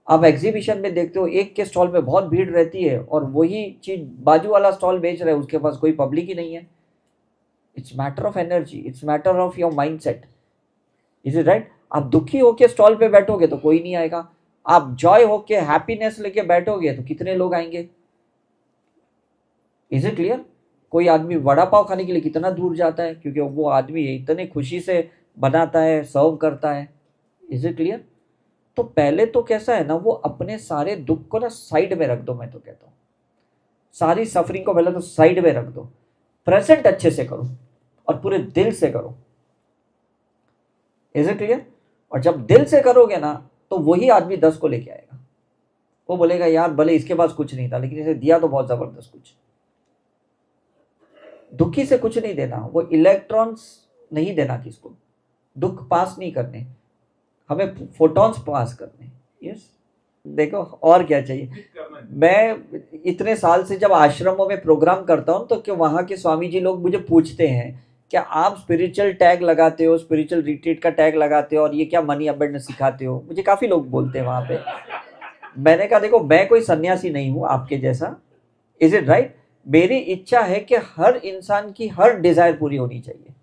आप एग्जीबिशन में देखते हो, एक के स्टॉल में बहुत भीड़ रहती है और वही चीज बाजू वाला स्टॉल बेच रहा है, उसके पास कोई पब्लिक ही नहीं है। It's matter of energy, it's matter of your mind set. Is it right? आप दुखी होके स्टॉल पे बैठोगे तो कोई नहीं आएगा, आप जॉय होके, हैप्पीनेस लेके बैठोगे तो कितने लोग आएंगे। Is it clear? कोई आदमी वड़ा पाव खाने के लिए कितना दूर जाता है, क्योंकि वो आदमी इतने खुशी से बनाता है, सर्व करता है। Is it clear? तो पहले तो कैसा है ना, वो अपने सारे दुख को ना साइड में रख दो। मैं तो कहता हूँ सारी सफरिंग को पहले तो साइड में रख दो, प्रेजेंट अच्छे से करो और पूरे दिल से करो। Is it clear? और जब दिल से करोगे ना, तो वही आदमी 10 को लेके आएगा। वो बोलेगा यार भले इसके पास कुछ नहीं था, लेकिन इसे दिया तो बहुत जबरदस्त कुछ। दुखी से कुछ नहीं देना, वो इलेक्ट्रॉन्स नहीं देना किसको, दुख पास नहीं करने, हमें फोटॉन्स पास करने। यस, देखो और क्या चाहिए। मैं इतने साल से जब आश्रमों में प्रोग्राम करता हूँ, तो क्या वहाँ के स्वामी जी लोग मुझे पूछते हैं क्या आप स्पिरिचुअल टैग लगाते हो, स्पिरिचुअल रिट्रीट का टैग लगाते हो, और ये क्या मनी अबंडेंस सिखाते हो? मुझे काफ़ी लोग बोलते हैं वहाँ पे। मैंने कहा देखो, मैं कोई सन्यासी नहीं हूँ आपके जैसा। Is it right? मेरी इच्छा है कि हर इंसान की हर डिज़ायर पूरी होनी चाहिए।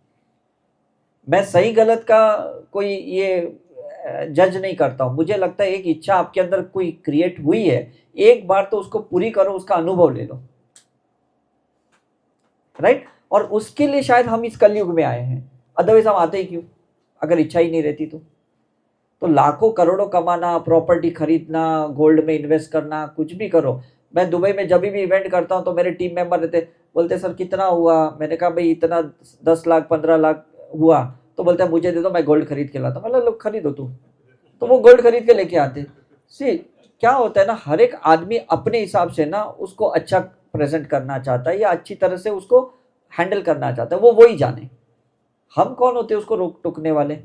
मैं सही गलत का कोई ये जज नहीं करता हूँ। मुझे लगता है एक इच्छा आपके अंदर कोई क्रिएट हुई है, एक बार तो उसको पूरी करो, उसका अनुभव ले लो। राइट? और उसके लिए शायद हम इस कलयुग में आए हैं, अदरवाइज हम आते ही क्यों, अगर इच्छा ही नहीं रहती तो लाखों करोड़ों कमाना, प्रॉपर्टी खरीदना, गोल्ड में इन्वेस्ट करना, कुछ भी करो। मैं दुबई में जब भी इवेंट करता हूँ तो मेरे टीम मेंबर रहते, बोलते सर कितना हुआ? मैंने कहा भाई इतना 10 लाख 15 लाख हुआ। तो बोलता है मुझे दे दो, मैं गोल्ड खरीद के लाता हूँ। मतलब लोग खरीदो तुम, तो वो गोल्ड खरीद के लेके आते। सी क्या होता है ना, हर एक आदमी अपने हिसाब से ना उसको अच्छा प्रेजेंट करना चाहता है या अच्छी तरह से उसको हैंडल करना चाहता है, वो वही जाने, हम कौन होते हैं उसको रोक टोकने वाले,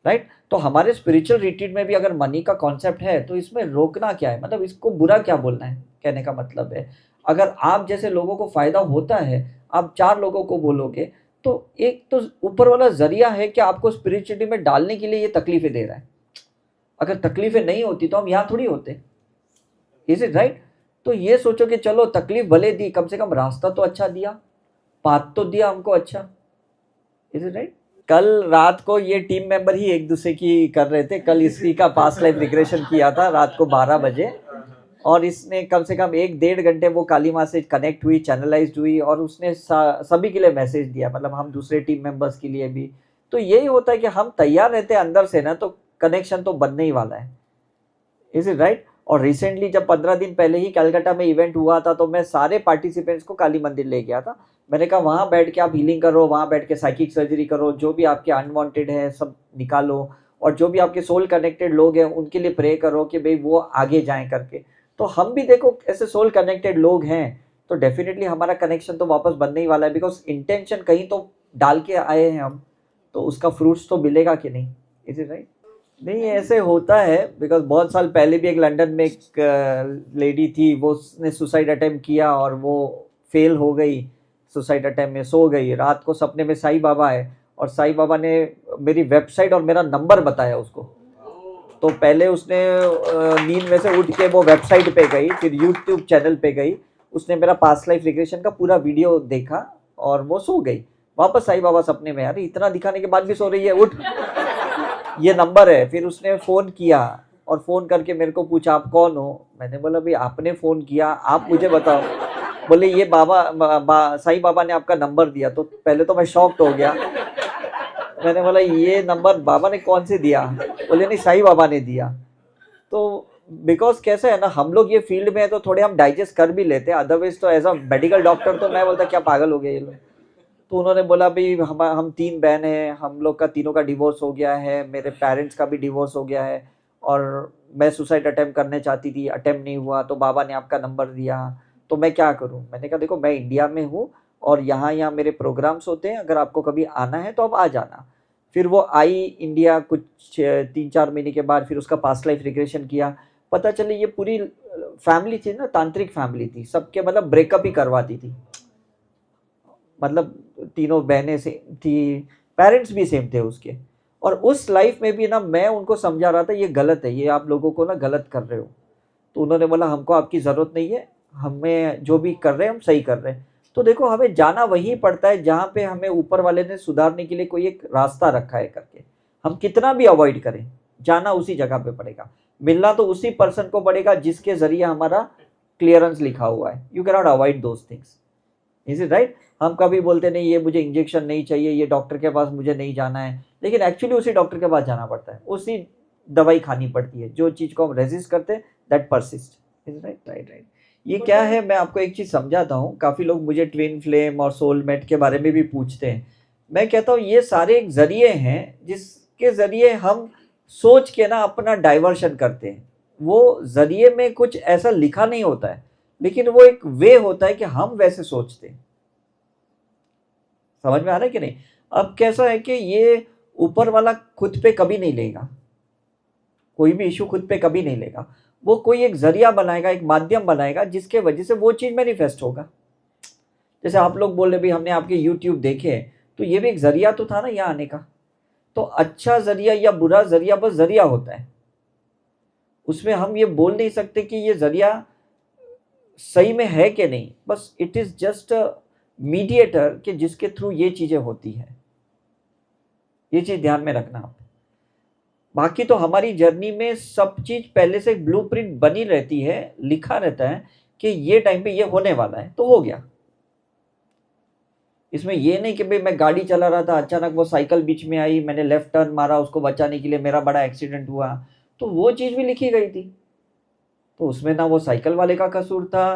राइट। तो हमारे स्पिरिचुअल रिट्रीट में भी अगर मनी का कॉन्सेप्ट है तो इसमें रोकना क्या है, मतलब इसको बुरा क्या बोलना है, कहने का मतलब है अगर आप जैसे लोगों को फायदा होता है, आप 4 लोगों को बोलोगे, तो एक तो ऊपर वाला जरिया है कि आपको स्पिरिचुअलिटी में डालने के लिए ये तकलीफें दे रहा है। अगर तकलीफें नहीं होती तो हम यहाँ थोड़ी होते, इज इट राइट। तो ये सोचो कि चलो तकलीफ भले दी, कम से कम रास्ता तो अच्छा दिया, पाथ तो दिया हमको अच्छा, इज इट राइट। कल रात को ये टीम मेंबर ही एक दूसरे की कर रहे थे, कल इसी का पास्ट लाइफ रिग्रेशन किया था रात को 12 बजे, और इसने कम से कम 1-1.5 घंटे वो काली माँ से कनेक्ट हुई, चैनलाइज्ड हुई, और उसने सभी के लिए मैसेज दिया, मतलब हम दूसरे टीम मेंबर्स के लिए भी। तो यही होता है कि हम तैयार रहते हैं अंदर से ना, तो कनेक्शन तो बनने ही वाला है, इज इट राइट। और रिसेंटली जब 15 दिन पहले ही कलकत्ता में इवेंट हुआ था, तो मैं सारे पार्टिसिपेंट्स को काली मंदिर ले गया था। मैंने कहा वहाँ बैठ के आप हीलिंग करो, वहाँ बैठ के साइकिक सर्जरी करो, जो भी आपके अनवांटेड है सब निकालो, और जो भी आपके सोल कनेक्टेड लोग हैं उनके लिए प्रे करो कि भाई वो आगे जाएं करके। तो हम भी देखो ऐसे सोल कनेक्टेड लोग हैं, तो डेफिनेटली हमारा कनेक्शन तो वापस बनने ही वाला है, बिकॉज इंटेंशन कहीं तो डाल के आए हैं हम, तो उसका फ्रूट्स तो मिलेगा कि नहीं, इज इट राइट। नहीं ऐसे होता है, बिकॉज बहुत साल पहले भी एक लंदन में एक लेडी थी, वो उसने सुसाइड अटेम्प्ट किया और वो फेल हो गई, सुसाइड अटेम्प्ट में सो गई, रात को सपने में साईं बाबा है, और साईं बाबा ने मेरी वेबसाइट और मेरा नंबर बताया उसको। तो पहले उसने नींद में से उठ के वो वेबसाइट पे गई, फिर यूट्यूब चैनल पे गई, उसने मेरा पास्ट लाइफ रिग्रेशन का पूरा वीडियो देखा और वो सो गई। वापस साईं बाबा सपने में, अरे इतना दिखाने के बाद भी सो रही है, उठ, ये नंबर है। फिर उसने फ़ोन किया और फ़ोन करके मेरे को पूछा आप कौन हो। मैंने बोला भाई आपने फ़ोन किया, आप मुझे बताओ। बोले ये साईं बाबा ने आपका नंबर दिया। तो पहले तो मैं शॉक्ड हो गया, मैंने बोला ये नंबर बाबा ने कौन से दिया। बोले नहीं साईं बाबा ने दिया। तो बिकॉज कैसे है ना, हम लोग ये फील्ड में है तो थोड़े हम डाइजेस्ट कर भी लेते हैं, अदरवाइज तो एज अ मेडिकल डॉक्टर तो मैं बोलता क्या पागल हो गए ये लोग। तो उन्होंने बोला भाई हम 3 बहन हैं, हम लोग का तीनों का डिवोर्स हो गया है, मेरे पेरेंट्स का भी डिवोर्स हो गया है, और मैं सुसाइड अटेम्प्ट करने चाहती थी, अटेम्प्ट नहीं हुआ, तो बाबा ने आपका नंबर दिया, तो मैं क्या करूं। मैंने कहा देखो मैं इंडिया में हूँ और यहाँ मेरे प्रोग्राम्स होते हैं, अगर आपको कभी आना है तो आप आ जाना। फिर वो आई इंडिया कुछ 3-4 महीने के बाद, फिर उसका पास्ट लाइफ रिग्रेशन किया, पता चले ये पूरी फैमिली थी ना, तांत्रिक फैमिली थी, सबके मतलब ब्रेकअप ही करवाती थी, मतलब तीनों बहनें से थी, पेरेंट्स भी सेम थे उसके। और उस लाइफ में भी ना मैं उनको समझा रहा था ये गलत है, ये आप लोगों को ना गलत कर रहे हो। तो उन्होंने बोला हमको आपकी ज़रूरत नहीं है, हमें जो भी कर रहे हैं हम सही कर रहे हैं। तो देखो हमें जाना वहीं पड़ता है जहाँ पे हमें ऊपर वाले ने सुधारने के लिए कोई एक रास्ता रखा है करके। हम कितना भी अवॉइड करें, जाना उसी जगह पे पड़ेगा, मिलना तो उसी पर्सन को पड़ेगा जिसके जरिए हमारा क्लियरेंस लिखा हुआ है। You cannot avoid those things, is it right. हम कभी बोलते नहीं ये मुझे इंजेक्शन नहीं चाहिए, ये डॉक्टर के पास मुझे नहीं जाना है, लेकिन एक्चुअली उसी डॉक्टर के पास जाना पड़ता है, उसी दवाई खानी पड़ती है, जो चीज़ को हम रेजिस्ट करते हैं that persist, is right right right. ये क्या है, मैं आपको एक चीज़ समझाता हूँ। काफ़ी लोग मुझे ट्विन फ्लेम और सोलमेट के बारे में भी पूछते हैं। मैं कहता हूँ ये सारे एक जरिए हैं जिसके ज़रिए हम सोच के ना अपना डाइवर्शन करते हैं। वो जरिए में कुछ ऐसा लिखा नहीं होता है, लेकिन वो एक वे होता है कि हम वैसे सोचते हैं। समझ में आ रहा है कि नहीं। अब कैसा है कि ये ऊपर वाला खुद पे कभी नहीं लेगा, कोई भी इशू खुद पे कभी नहीं लेगा, वो कोई एक जरिया बनाएगा, एक माध्यम बनाएगा जिसके वजह से वो चीज मैनिफेस्ट होगा। जैसे आप लोग बोल रहे भी हमने आपके यूट्यूब देखे, तो ये भी एक जरिया तो था ना यहाँ आने का। तो अच्छा जरिया या बुरा जरिया बस जरिया होता है, उसमें हम ये बोल नहीं सकते कि ये जरिया सही में है कि नहीं, बस इट इज जस्ट मीडिएटर कि जिसके थ्रू ये चीजें होती है। ये चीज ध्यान में रखना आप। बाकी तो हमारी जर्नी में सब चीज पहले से ब्लूप्रिंट बनी रहती है, लिखा रहता है कि ये टाइम पे ये होने वाला है, तो हो गया। इसमें ये नहीं कि भाई मैं गाड़ी चला रहा था, अचानक वो साइकिल बीच में आई, मैंने लेफ्ट टर्न मारा उसको बचाने के लिए, मेरा बड़ा एक्सीडेंट हुआ, तो वो चीज भी लिखी गई थी। तो उसमें ना वो साइकिल वाले का कसूर था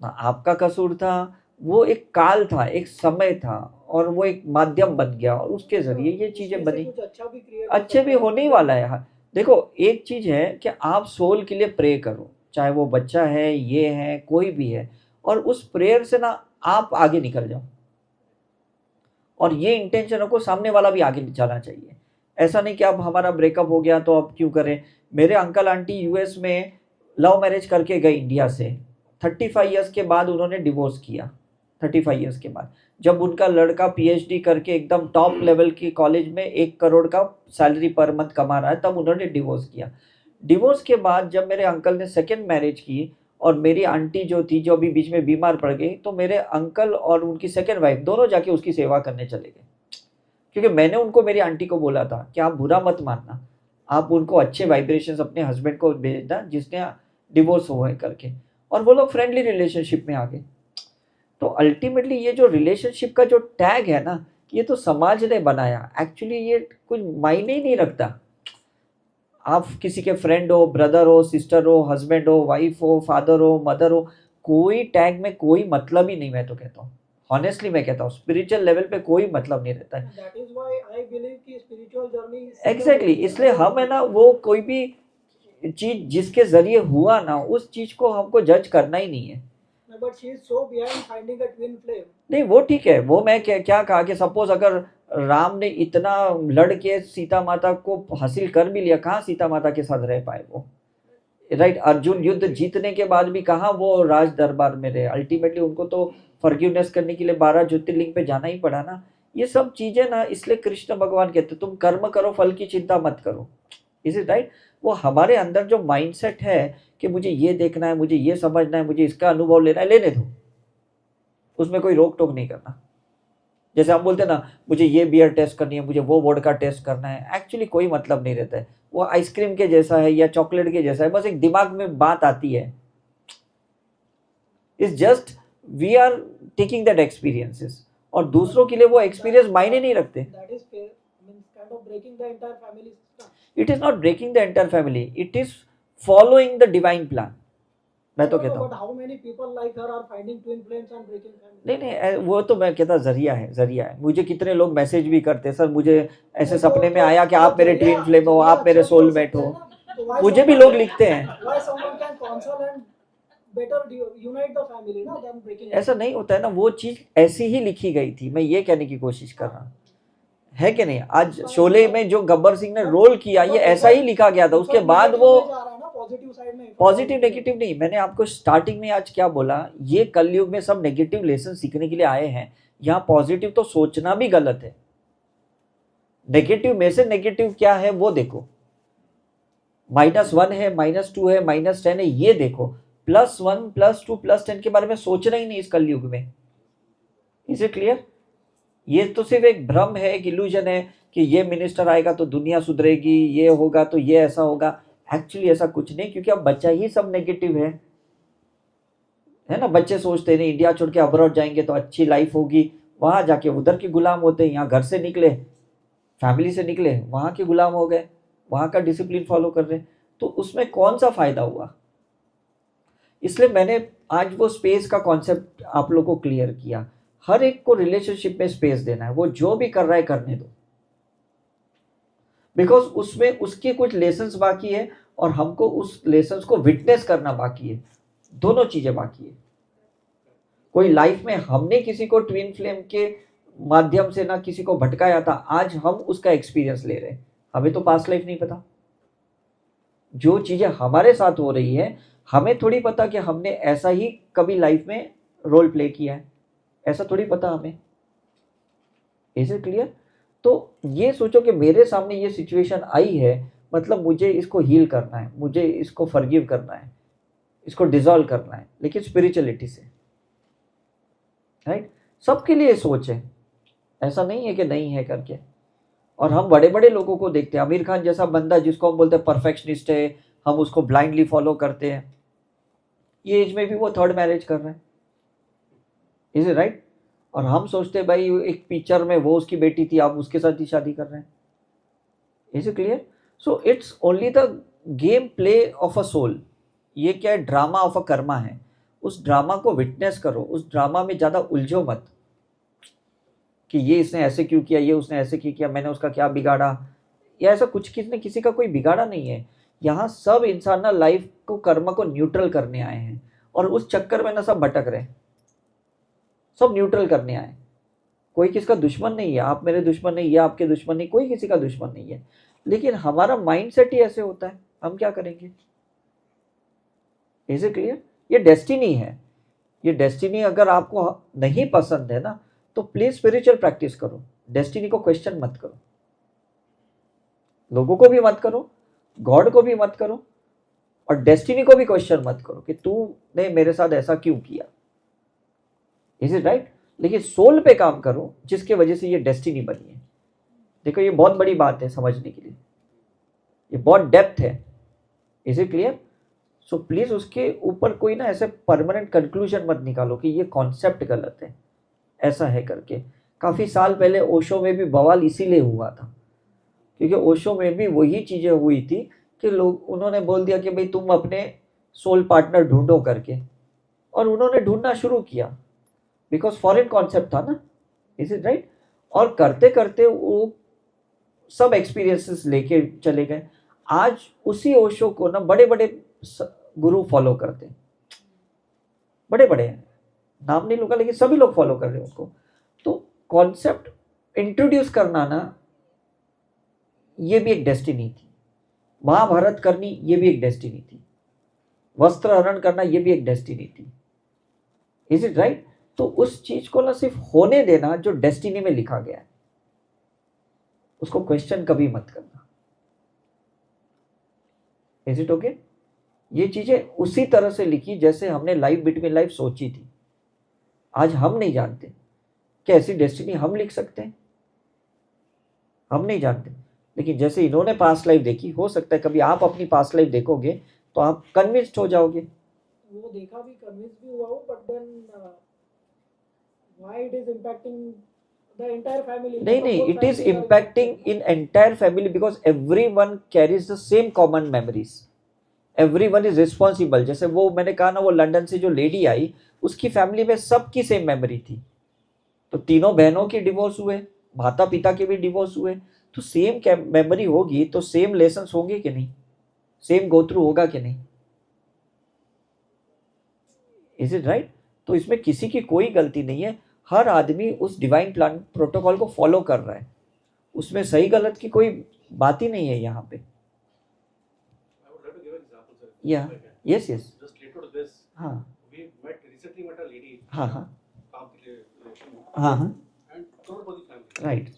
ना आपका कसूर था, वो एक काल था, एक समय था, और वो एक माध्यम बन गया और उसके जरिए ये चीजें बनी। अच्छे भी होने ही वाला है। देखो एक चीज है कि आप सोल के लिए प्रे करो, चाहे वो बच्चा है, ये है, कोई भी है, और उस प्रेयर से ना आप आगे निकल जाओ, और ये इंटेंशन रखो सामने वाला भी आगे जाना चाहिए। ऐसा नहीं कि अब हमारा ब्रेकअप हो गया तो अब क्यों करें। मेरे अंकल आंटी यूएस में लव मैरिज करके गए इंडिया से, 35 ईयर्स के बाद उन्होंने डिवोर्स किया। 35 ईयर्स के बाद जब उनका लड़का पीएचडी करके एकदम टॉप लेवल की कॉलेज में 1 करोड़ का सैलरी पर मंथ कमा रहा है, तब उन्होंने डिवोर्स किया। डिवोर्स के बाद जब मेरे अंकल ने सेकेंड मैरिज की, और मेरी आंटी जो थी जो अभी बीच में बीमार पड़ गई, तो मेरे अंकल और उनकी सेकेंड वाइफ दोनों जाके उसकी सेवा करने चले गए। क्योंकि मैंने उनको, मेरी आंटी को बोला था कि आप बुरा मत मानना, आप उनको अच्छे वाइब्रेशंस अपने हस्बैंड को भेजना जिसने डिवोर्स हुआ है करके, और वो लोग फ्रेंडली रिलेशनशिप में आ गए। तो अल्टीमेटली ये जो रिलेशनशिप का जो टैग है ना, ये तो समाज ने बनाया, एक्चुअली ये कुछ मायने ही नहीं रखता। आप किसी के फ्रेंड हो, ब्रदर हो, सिस्टर हो, हस्बैंड हो, वाइफ हो, फादर हो, मदर हो, कोई टैग में कोई मतलब ही नहीं। मैं तो कहता हूँ, हॉनेस्टली मैं कहता हूँ, स्पिरिचुअल लेवल पे कोई मतलब नहीं रहता है। That is why I believe कि spiritual journey is exactly secondary. इसलिए हम है ना, वो कोई भी चीज जिसके जरिए हुआ ना, उस चीज को हमको जज करना ही नहीं है। But she is so behind finding a twin flame. नहीं वो ठीक है, वो मैं क्या कहा कि सपोज अगर राम ने इतना लड़ के सीता माता को हासिल कर भी लिया, कहाँ सीता माता के साथ रह पाए वो, राइट। अर्जुन युद्ध जीतने के बाद भी कहाँ वो राज दरबार में रहे, अल्टीमेटली उनको तो फॉरगिवनेस करने के लिए 12 ज्योतिर्लिंग पे जाना ही पड़ा ना। ये सब चीजें ना, इसलिए कृष्ण भगवान कहते तुम कर्म करो, फल की चिंता मत करो। Is it right. वो हमारे अंदर जो माइंडसेट है कि मुझे ये देखना है, मुझे ये समझना है, मुझे इसका अनुभव लेना है, लेने दो, उसमें कोई रोक टोक नहीं करना। जैसे हम बोलते हैं ना, मुझे ये बियर टेस्ट करनी है, मुझे वो वोडका टेस्ट करना है, एक्चुअली कोई मतलब नहीं रहता है। वो आइसक्रीम के जैसा है या चॉकलेट के जैसा है, बस एक दिमाग में बात आती है। It's just we are taking that experiences, और दूसरों के लिए वो एक्सपीरियंस मायने नहीं रखते। That is fair. Means kind of breaking the entire family system. It is not breaking the entire family, it is following the divine plan. मैं तो No, कहता but हूँ how many people like her are finding twin flames and breaking family? नहीं नहीं, वो तो मैं कहता जरिया है, जरिया है। मुझे कितने लोग मैसेज भी करते, सर मुझे ऐसे सपने में आया कि आप मेरे ट्विन फ्लेम हो, आप मेरे सोलमेट हो। मुझे भी लोग लिखते हैं। Why someone can console and better unite the family, no, than breaking. ऐसा नहीं होता है ना, वो चीज ऐसी ही लिखी गई थी, मैं ये कहने की कोशिश कर रहा हूँ, है कि नहीं। आज शोले में जो गब्बर सिंह ने रोल किया, ये ऐसा ही लिखा गया था। उसके बाद वो पॉजिटिव साइड में, पॉजिटिव नेगेटिव नहीं, मैंने आपको स्टार्टिंग में आज क्या बोला, ये कलयुग में सब नेगेटिव लेसन सीखने के लिए आए हैं। यहाँ पॉजिटिव तो सोचना भी गलत है। नेगेटिव में से नेगेटिव क्या है वो देखो, -1 है, -2 है, -10 है, ये देखो। +1 +2 +10 के बारे में सोचना ही नहीं इस कलयुग में। Is it clear. ये तो सिर्फ एक भ्रम है, एक इल्यूजन है कि ये मिनिस्टर आएगा तो दुनिया सुधरेगी, ये होगा तो ये ऐसा होगा। एक्चुअली ऐसा कुछ नहीं, क्योंकि अब बच्चा ही सब नेगेटिव है ना। बच्चे सोचते हैं इंडिया छोड़ के अब्रॉड जाएंगे तो अच्छी लाइफ होगी, वहां जाके उधर के गुलाम होते हैं। यहाँ घर से निकले, फैमिली से निकले, वहां के गुलाम हो गए, वहां का डिसिप्लिन फॉलो कर रहे हैं, तो उसमें कौन सा फायदा हुआ। इसलिए मैंने आज वो स्पेस का कॉन्सेप्ट आप लोगों को क्लियर किया। हर एक को रिलेशनशिप में स्पेस देना है, वो जो भी कर रहा है करने दो, बिकॉज उसमें उसके कुछ लेसन्स बाकी है और हमको उस लेसन्स को विटनेस करना बाकी है। दोनों चीजें बाकी है। कोई लाइफ में हमने किसी को ट्विन फ्लेम के माध्यम से ना किसी को भटकाया था, आज हम उसका एक्सपीरियंस ले रहे हैं। हमें तो पास्ट लाइफ नहीं पता, जो चीजें हमारे साथ हो रही है हमें थोड़ी पता कि हमने ऐसा ही कभी लाइफ में रोल प्ले किया है, ऐसा थोड़ी पता हमें। Is it clear. तो ये सोचो कि मेरे सामने ये सिचुएशन आई है, मतलब मुझे इसको हील करना है, मुझे इसको फॉरगिव करना है, इसको डिसॉल्व करना है, लेकिन स्पिरिचुअलिटी से, राइट। सबके लिए सोच है, ऐसा नहीं है कि नहीं है करके। और हम बड़े बड़े लोगों को देखते हैं, आमिर खान जैसा बंदा जिसको हम बोलते हैं परफेक्शनिस्ट है, हम उसको ब्लाइंडली फॉलो करते हैं, ये एज में भी वो 3rd मैरिज कर रहे हैं। Is it right. और हम सोचते हैं भाई एक पिक्चर में वो उसकी बेटी थी, आप उसके साथ ही शादी कर रहे हैं। Is it clear. So it's only the game play of a soul. ये क्या है, ड्रामा ऑफ अ कर्मा है। उस ड्रामा को विटनेस करो, उस ड्रामा में ज़्यादा उलझो मत कि ये इसने ऐसे क्यों किया, ये उसने ऐसे क्यों किया, मैंने उसका क्या बिगाड़ा। या ऐसा कुछ किसने किसी का कोई बिगाड़ा नहीं है। यहाँ सब इंसान ना लाइफ को, कर्म को न्यूट्रल करने आए हैं, और उस चक्कर में ना सब भटक रहे हैं। सब न्यूट्रल करने आए, कोई किसका दुश्मन नहीं है, आप मेरे दुश्मन नहीं, ये आपके दुश्मन नहीं, कोई किसी का दुश्मन नहीं है। लेकिन हमारा माइंडसेट ही ऐसे होता है, हम क्या करेंगे। Is it clear? ये डेस्टिनी है। ये डेस्टिनी अगर आपको नहीं पसंद है ना, तो प्लीज स्पिरिचुअल प्रैक्टिस करो, डेस्टिनी को क्वेश्चन मत करो, लोगों को भी मत करो, गॉड को भी मत करो, और डेस्टिनी को भी क्वेश्चन मत करो कि तूने मेरे साथ ऐसा क्यों किया। Is it right? लेकिन सोल पे काम करो जिसके वजह से ये डेस्टिनी बनी है। देखो ये बहुत बड़ी बात है समझने के लिए, ये बहुत डेप्थ है। Is it clear? So please उसके ऊपर कोई ना ऐसे परमानेंट कंक्लूजन मत निकालो कि ये कॉन्सेप्ट गलत है, ऐसा है करके। काफ़ी साल पहले ओशो में भी बवाल इसीलिए हुआ था, क्योंकि ओशो में भी वही चीज़ें हुई थी कि लोग, उन्होंने बोल दिया कि भाई तुम अपने सोल पार्टनर ढूंढो करके, और उन्होंने ढूंढना शुरू किया, बिकॉज फॉरेन कॉन्सेप्ट था ना। Is it right? और करते करते वो सब एक्सपीरियंसेस लेके चले गए। आज उसी ओशो को ना बड़े बड़े गुरु फॉलो करते हैं, बड़े बड़े हैं, नाम नहीं लूंगा, लेकिन सभी लोग फॉलो कर रहे हैं उनको। तो कॉन्सेप्ट इंट्रोड्यूस करना ना, ये भी एक डेस्टिनी थी। महाभारत करनी, ये भी एक डेस्टिनी थी। वस्त्र हरण करना, ये भी एक डेस्टिनी थी। Is it right? तो उस चीज को ना सिर्फ होने देना जो डेस्टिनी में लिखा गया है, उसको क्वेश्चन कभी मत करना। Is it okay? ये चीजें उसी तरह से लिखी जैसे हमने लाइफ बिटवीन लाइफ सोची थी। आज हम नहीं जानते कि ऐसी डेस्टिनी हम लिख सकते हैं, हम नहीं जानते। लेकिन जैसे इन्होंने पास्ट लाइफ देखी, हो सकता है कभी आप अपनी पास्ट लाइफ देखोगे तो आप कन्विंस्ड हो जाओगे। वो देखा भी, कन्विंस भी हुआ हूँ, but then why it is impacting the entire family? नहीं, it is impacting in entire family because everyone carries the same common memories, everyone is responsible. जैसे वो मैंने कहा ना, वो लंदन से जो लेडी आई, उसकी फैमिली में सबकी सेम मेमोरी थी। तो तीनों बहनों के डिवोर्स हुए, माता पिता के भी डिवोर्स हुए, तो सेम मेमोरी होगी तो सेम लेसन्स होंगे कि नहीं, सेम गो थ्रू होगा कि नहीं। Is it right? तो इसमें किसी की कोई गलती नहीं है, हर आदमी उस डिवाइन प्लान प्रोटोकॉल को फॉलो कर रहा है, उसमें सही गलत की कोई बात ही नहीं है यहाँ पे। या यस यस, हाँ हाँ हाँ हाँ हाँ, राइट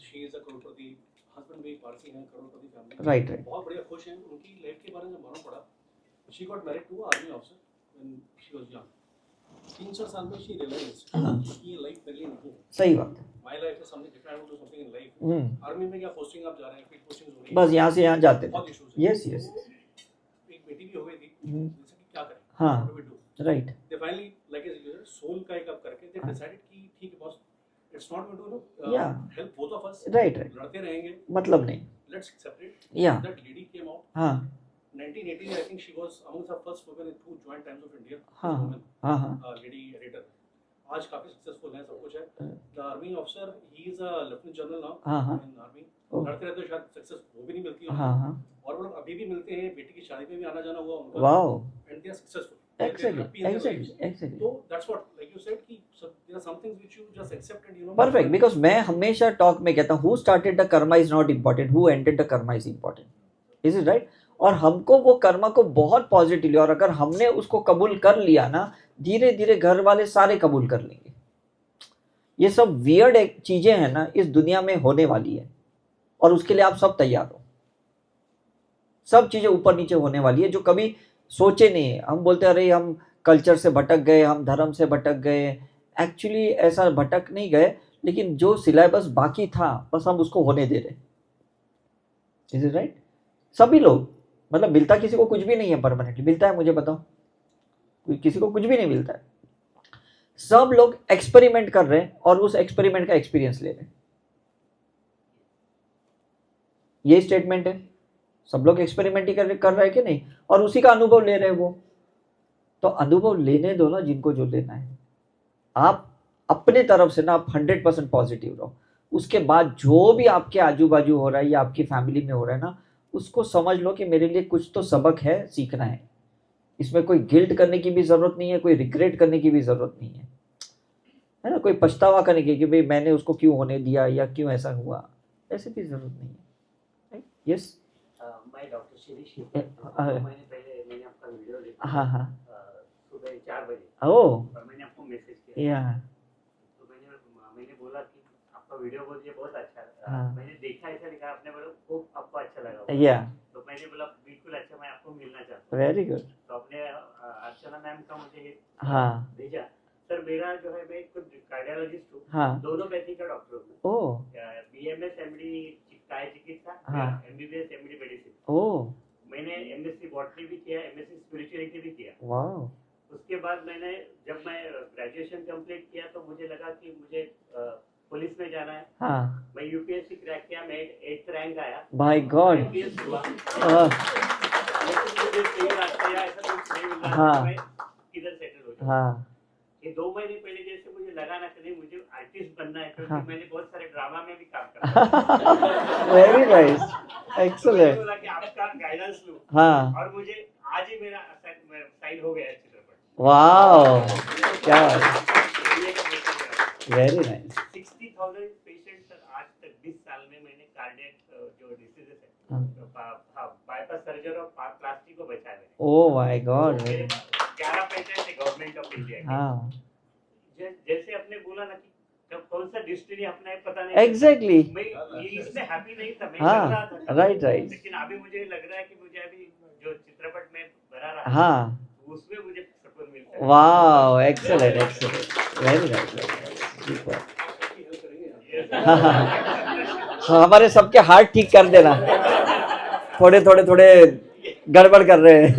राइट राइट। बहुत बढ़िया खुश हैं, उनकी लाइफ के बारे में मालूम पड़ा। She got married to army officer when she was young. 3-4 साल में शी रियलाइज्ड कि ये लाइफ मेरे लिए नहीं है। सही बात है। My life is something different, I want to do something in life. Army में क्या पोस्टिंग आप जा रहे हैं, फिर पोस्टिंग हो रही है, बस यहाँ से यहाँ जाते थे। बहुत इश्यूज है। Yes yes. एक बेटी भी हो गई थी, जैसे कि क्या करें, हाँ right. They finally like a soul का एक अप करके दे डिसाइडेड कि ठीक है boss, it's not going to Yeah. Help both of us, right right, लड़ते रहेंगे, मतलब नहीं। Let's accept it. या दैट लेडी केम आउट हाँ 1980, I think she was among the first women in 2 joint times of India. हाँ woman, हाँ हाँ lady editor. आज काफी सक्सेसफुल है, सब कुछ है। The army officer, he is a lieutenant general now हाँ हाँ इन आर्मी। ओह। लड़ते रहते शायद सक्सेस वो भी नहीं मिलती है, हाँ हाँ, और वो लोग अभी भी मिलते हैं, बेटी की शादी में भी आना जाना हुआ उनका, wow, and they are successful. Exactly exactly exactly, तो that's what, like you said, कि there are some things which you just accept and you know perfect. Because मैं हमेशा टॉक में कहता हूँ, who started the karma is not important, who ended the karma is important. Is it right? और हमको वो कर्मा को बहुत पॉजिटिवली, और अगर हमने उसको कबूल कर लिया ना, धीरे धीरे घर वाले सारे कबूल कर लेंगे। ये सब वियर्ड चीजें हैं ना, इस दुनिया में होने वाली है, और उसके लिए आप सब तैयार हो। सब चीजें ऊपर नीचे होने वाली है जो कभी सोचे नहीं है। हम बोलते हैं अरे हम कल्चर से भटक गए, हम धर्म से भटक गए। एक्चुअली ऐसा भटक नहीं गए, लेकिन जो सिलेबस बाकी था बस हम उसको होने दे रहे। Is it right? सभी लोग, मतलब मिलता किसी को कुछ भी नहीं है परमानेंटली, मिलता है मुझे बताओ? किसी को कुछ भी नहीं मिलता है। सब लोग एक्सपेरिमेंट कर रहे हैं और उस एक्सपेरिमेंट का एक्सपीरियंस ले रहे हैं। ये स्टेटमेंट है, सब लोग एक्सपेरिमेंट ही कर रहे हैं कि नहीं, और उसी का अनुभव ले रहे हैं वो। तो अनुभव लेने दो ना जिनको जो लेना है। आप अपने तरफ से ना आप 100% पॉजिटिव रहो। उसके बाद जो भी आपके आजू बाजू हो रहा है या आपकी फैमिली में हो रहा है ना, उसको समझ लो कि मेरे लिए कुछ तो सबक है, सीखना है। इसमें कोई गिल्ट करने की भी ज़रूरत नहीं है, कोई रिग्रेट करने की भी ज़रूरत नहीं है ना, कोई पछतावा करने की कि भाई मैंने उसको क्यों होने दिया या क्यों ऐसा हुआ, ऐसे भी ज़रूरत नहीं है। यस, मैं डॉक्टर शिरीष महीने पहले मैंने आपका वीडियो देखा। हाँ हाँ, सुबह 4 बजे ओह और मैंने आपको मैसेज किया। या तो मैंने बोला कि आपका वीडियो बहुत अच्छा लगा। हाँ। मैंने देखा, ऐसा लिखा आपने, बोला खूब आपको अच्छा लगा होगा। या तो मैंने बोला बिल्कुल अच्छा, मैं आपको मिलना चाहता हूँ। वेरी गुड, तो आपने अर्चना मैम का मुझे हाँ भेजा। सर मेरा जो है, मैं खुद कार्डियोलॉजिस्ट हूँ, हाँ, दोनों पैथी का डॉक्टर हूँ। ओह BMS MD काय चिकित्सा, हाँ। MBBS MD medicine. ओह मैंने MSc बॉटनी भी किया, MSc स्पिरिचुअलिटी भी किया। वाओ, उसके बाद जब मैं ग्रेजुएशन कंप्लीट किया तो मुझे लगा कि मुझे पुलिस में जाना है। हाँ, मैं यूपीएससी क्रैक किया, मैं 8th रैंक आया। माय गॉड, IPS हुआ। हाँ लेकिन मुझे सही रास्ता या ऐसा कुछ नहीं मिला। हाँ। तो मैं किधर सेटल हो जाऊँ। हाँ ये 2 महीने पहले जैसे मुझे लगा ना कि नहीं, मुझे आर्टिस्ट बनना है, क्योंकि हाँ। मैंने बहुत सारे ड्रामा में भी काम करा। वेरी नाइस, मैंने एक्सीलेंट, बोला कि आपका गाइडेंस लूं, हाँ और मुझे आज ही मेरा साइन हो गया है चित्रपट। वाओ, क्या ये वेरी नाइस, 60,000 पेशेंट सर आज तक 20 साल में मैंने कार्डियक जो डिसीजेस है, हाँ। बाईपास सर्जरी और प्लास्टिक को बचाए मैंने। ओह माय गॉड, 11 पेशेंट है गवर्नमेंट ऑफ इंडिया के। हाँ जैसे आपने बोला ना कि कब कौन सा डिस्ट्रिक्ट अपना है पता नहीं। एग्जैक्टली, मैं ये इसमें हैप्पी नहीं था, मैं हाँ, कर रहा था। राइट राइट, लेकिन अभी मुझे लग रहा है कि मुझे अभी जो चित्रपट में बना रहा हाँ उसमें मुझे सुकून मिलता है। Wow, excellent excellent, very nice, super, आपकी हेल्प करेंगे हम। हाँ हाँ, हमारे सबके हार्ट ठीक कर देना, थोड़े गड़बड़ कर रहे हैं।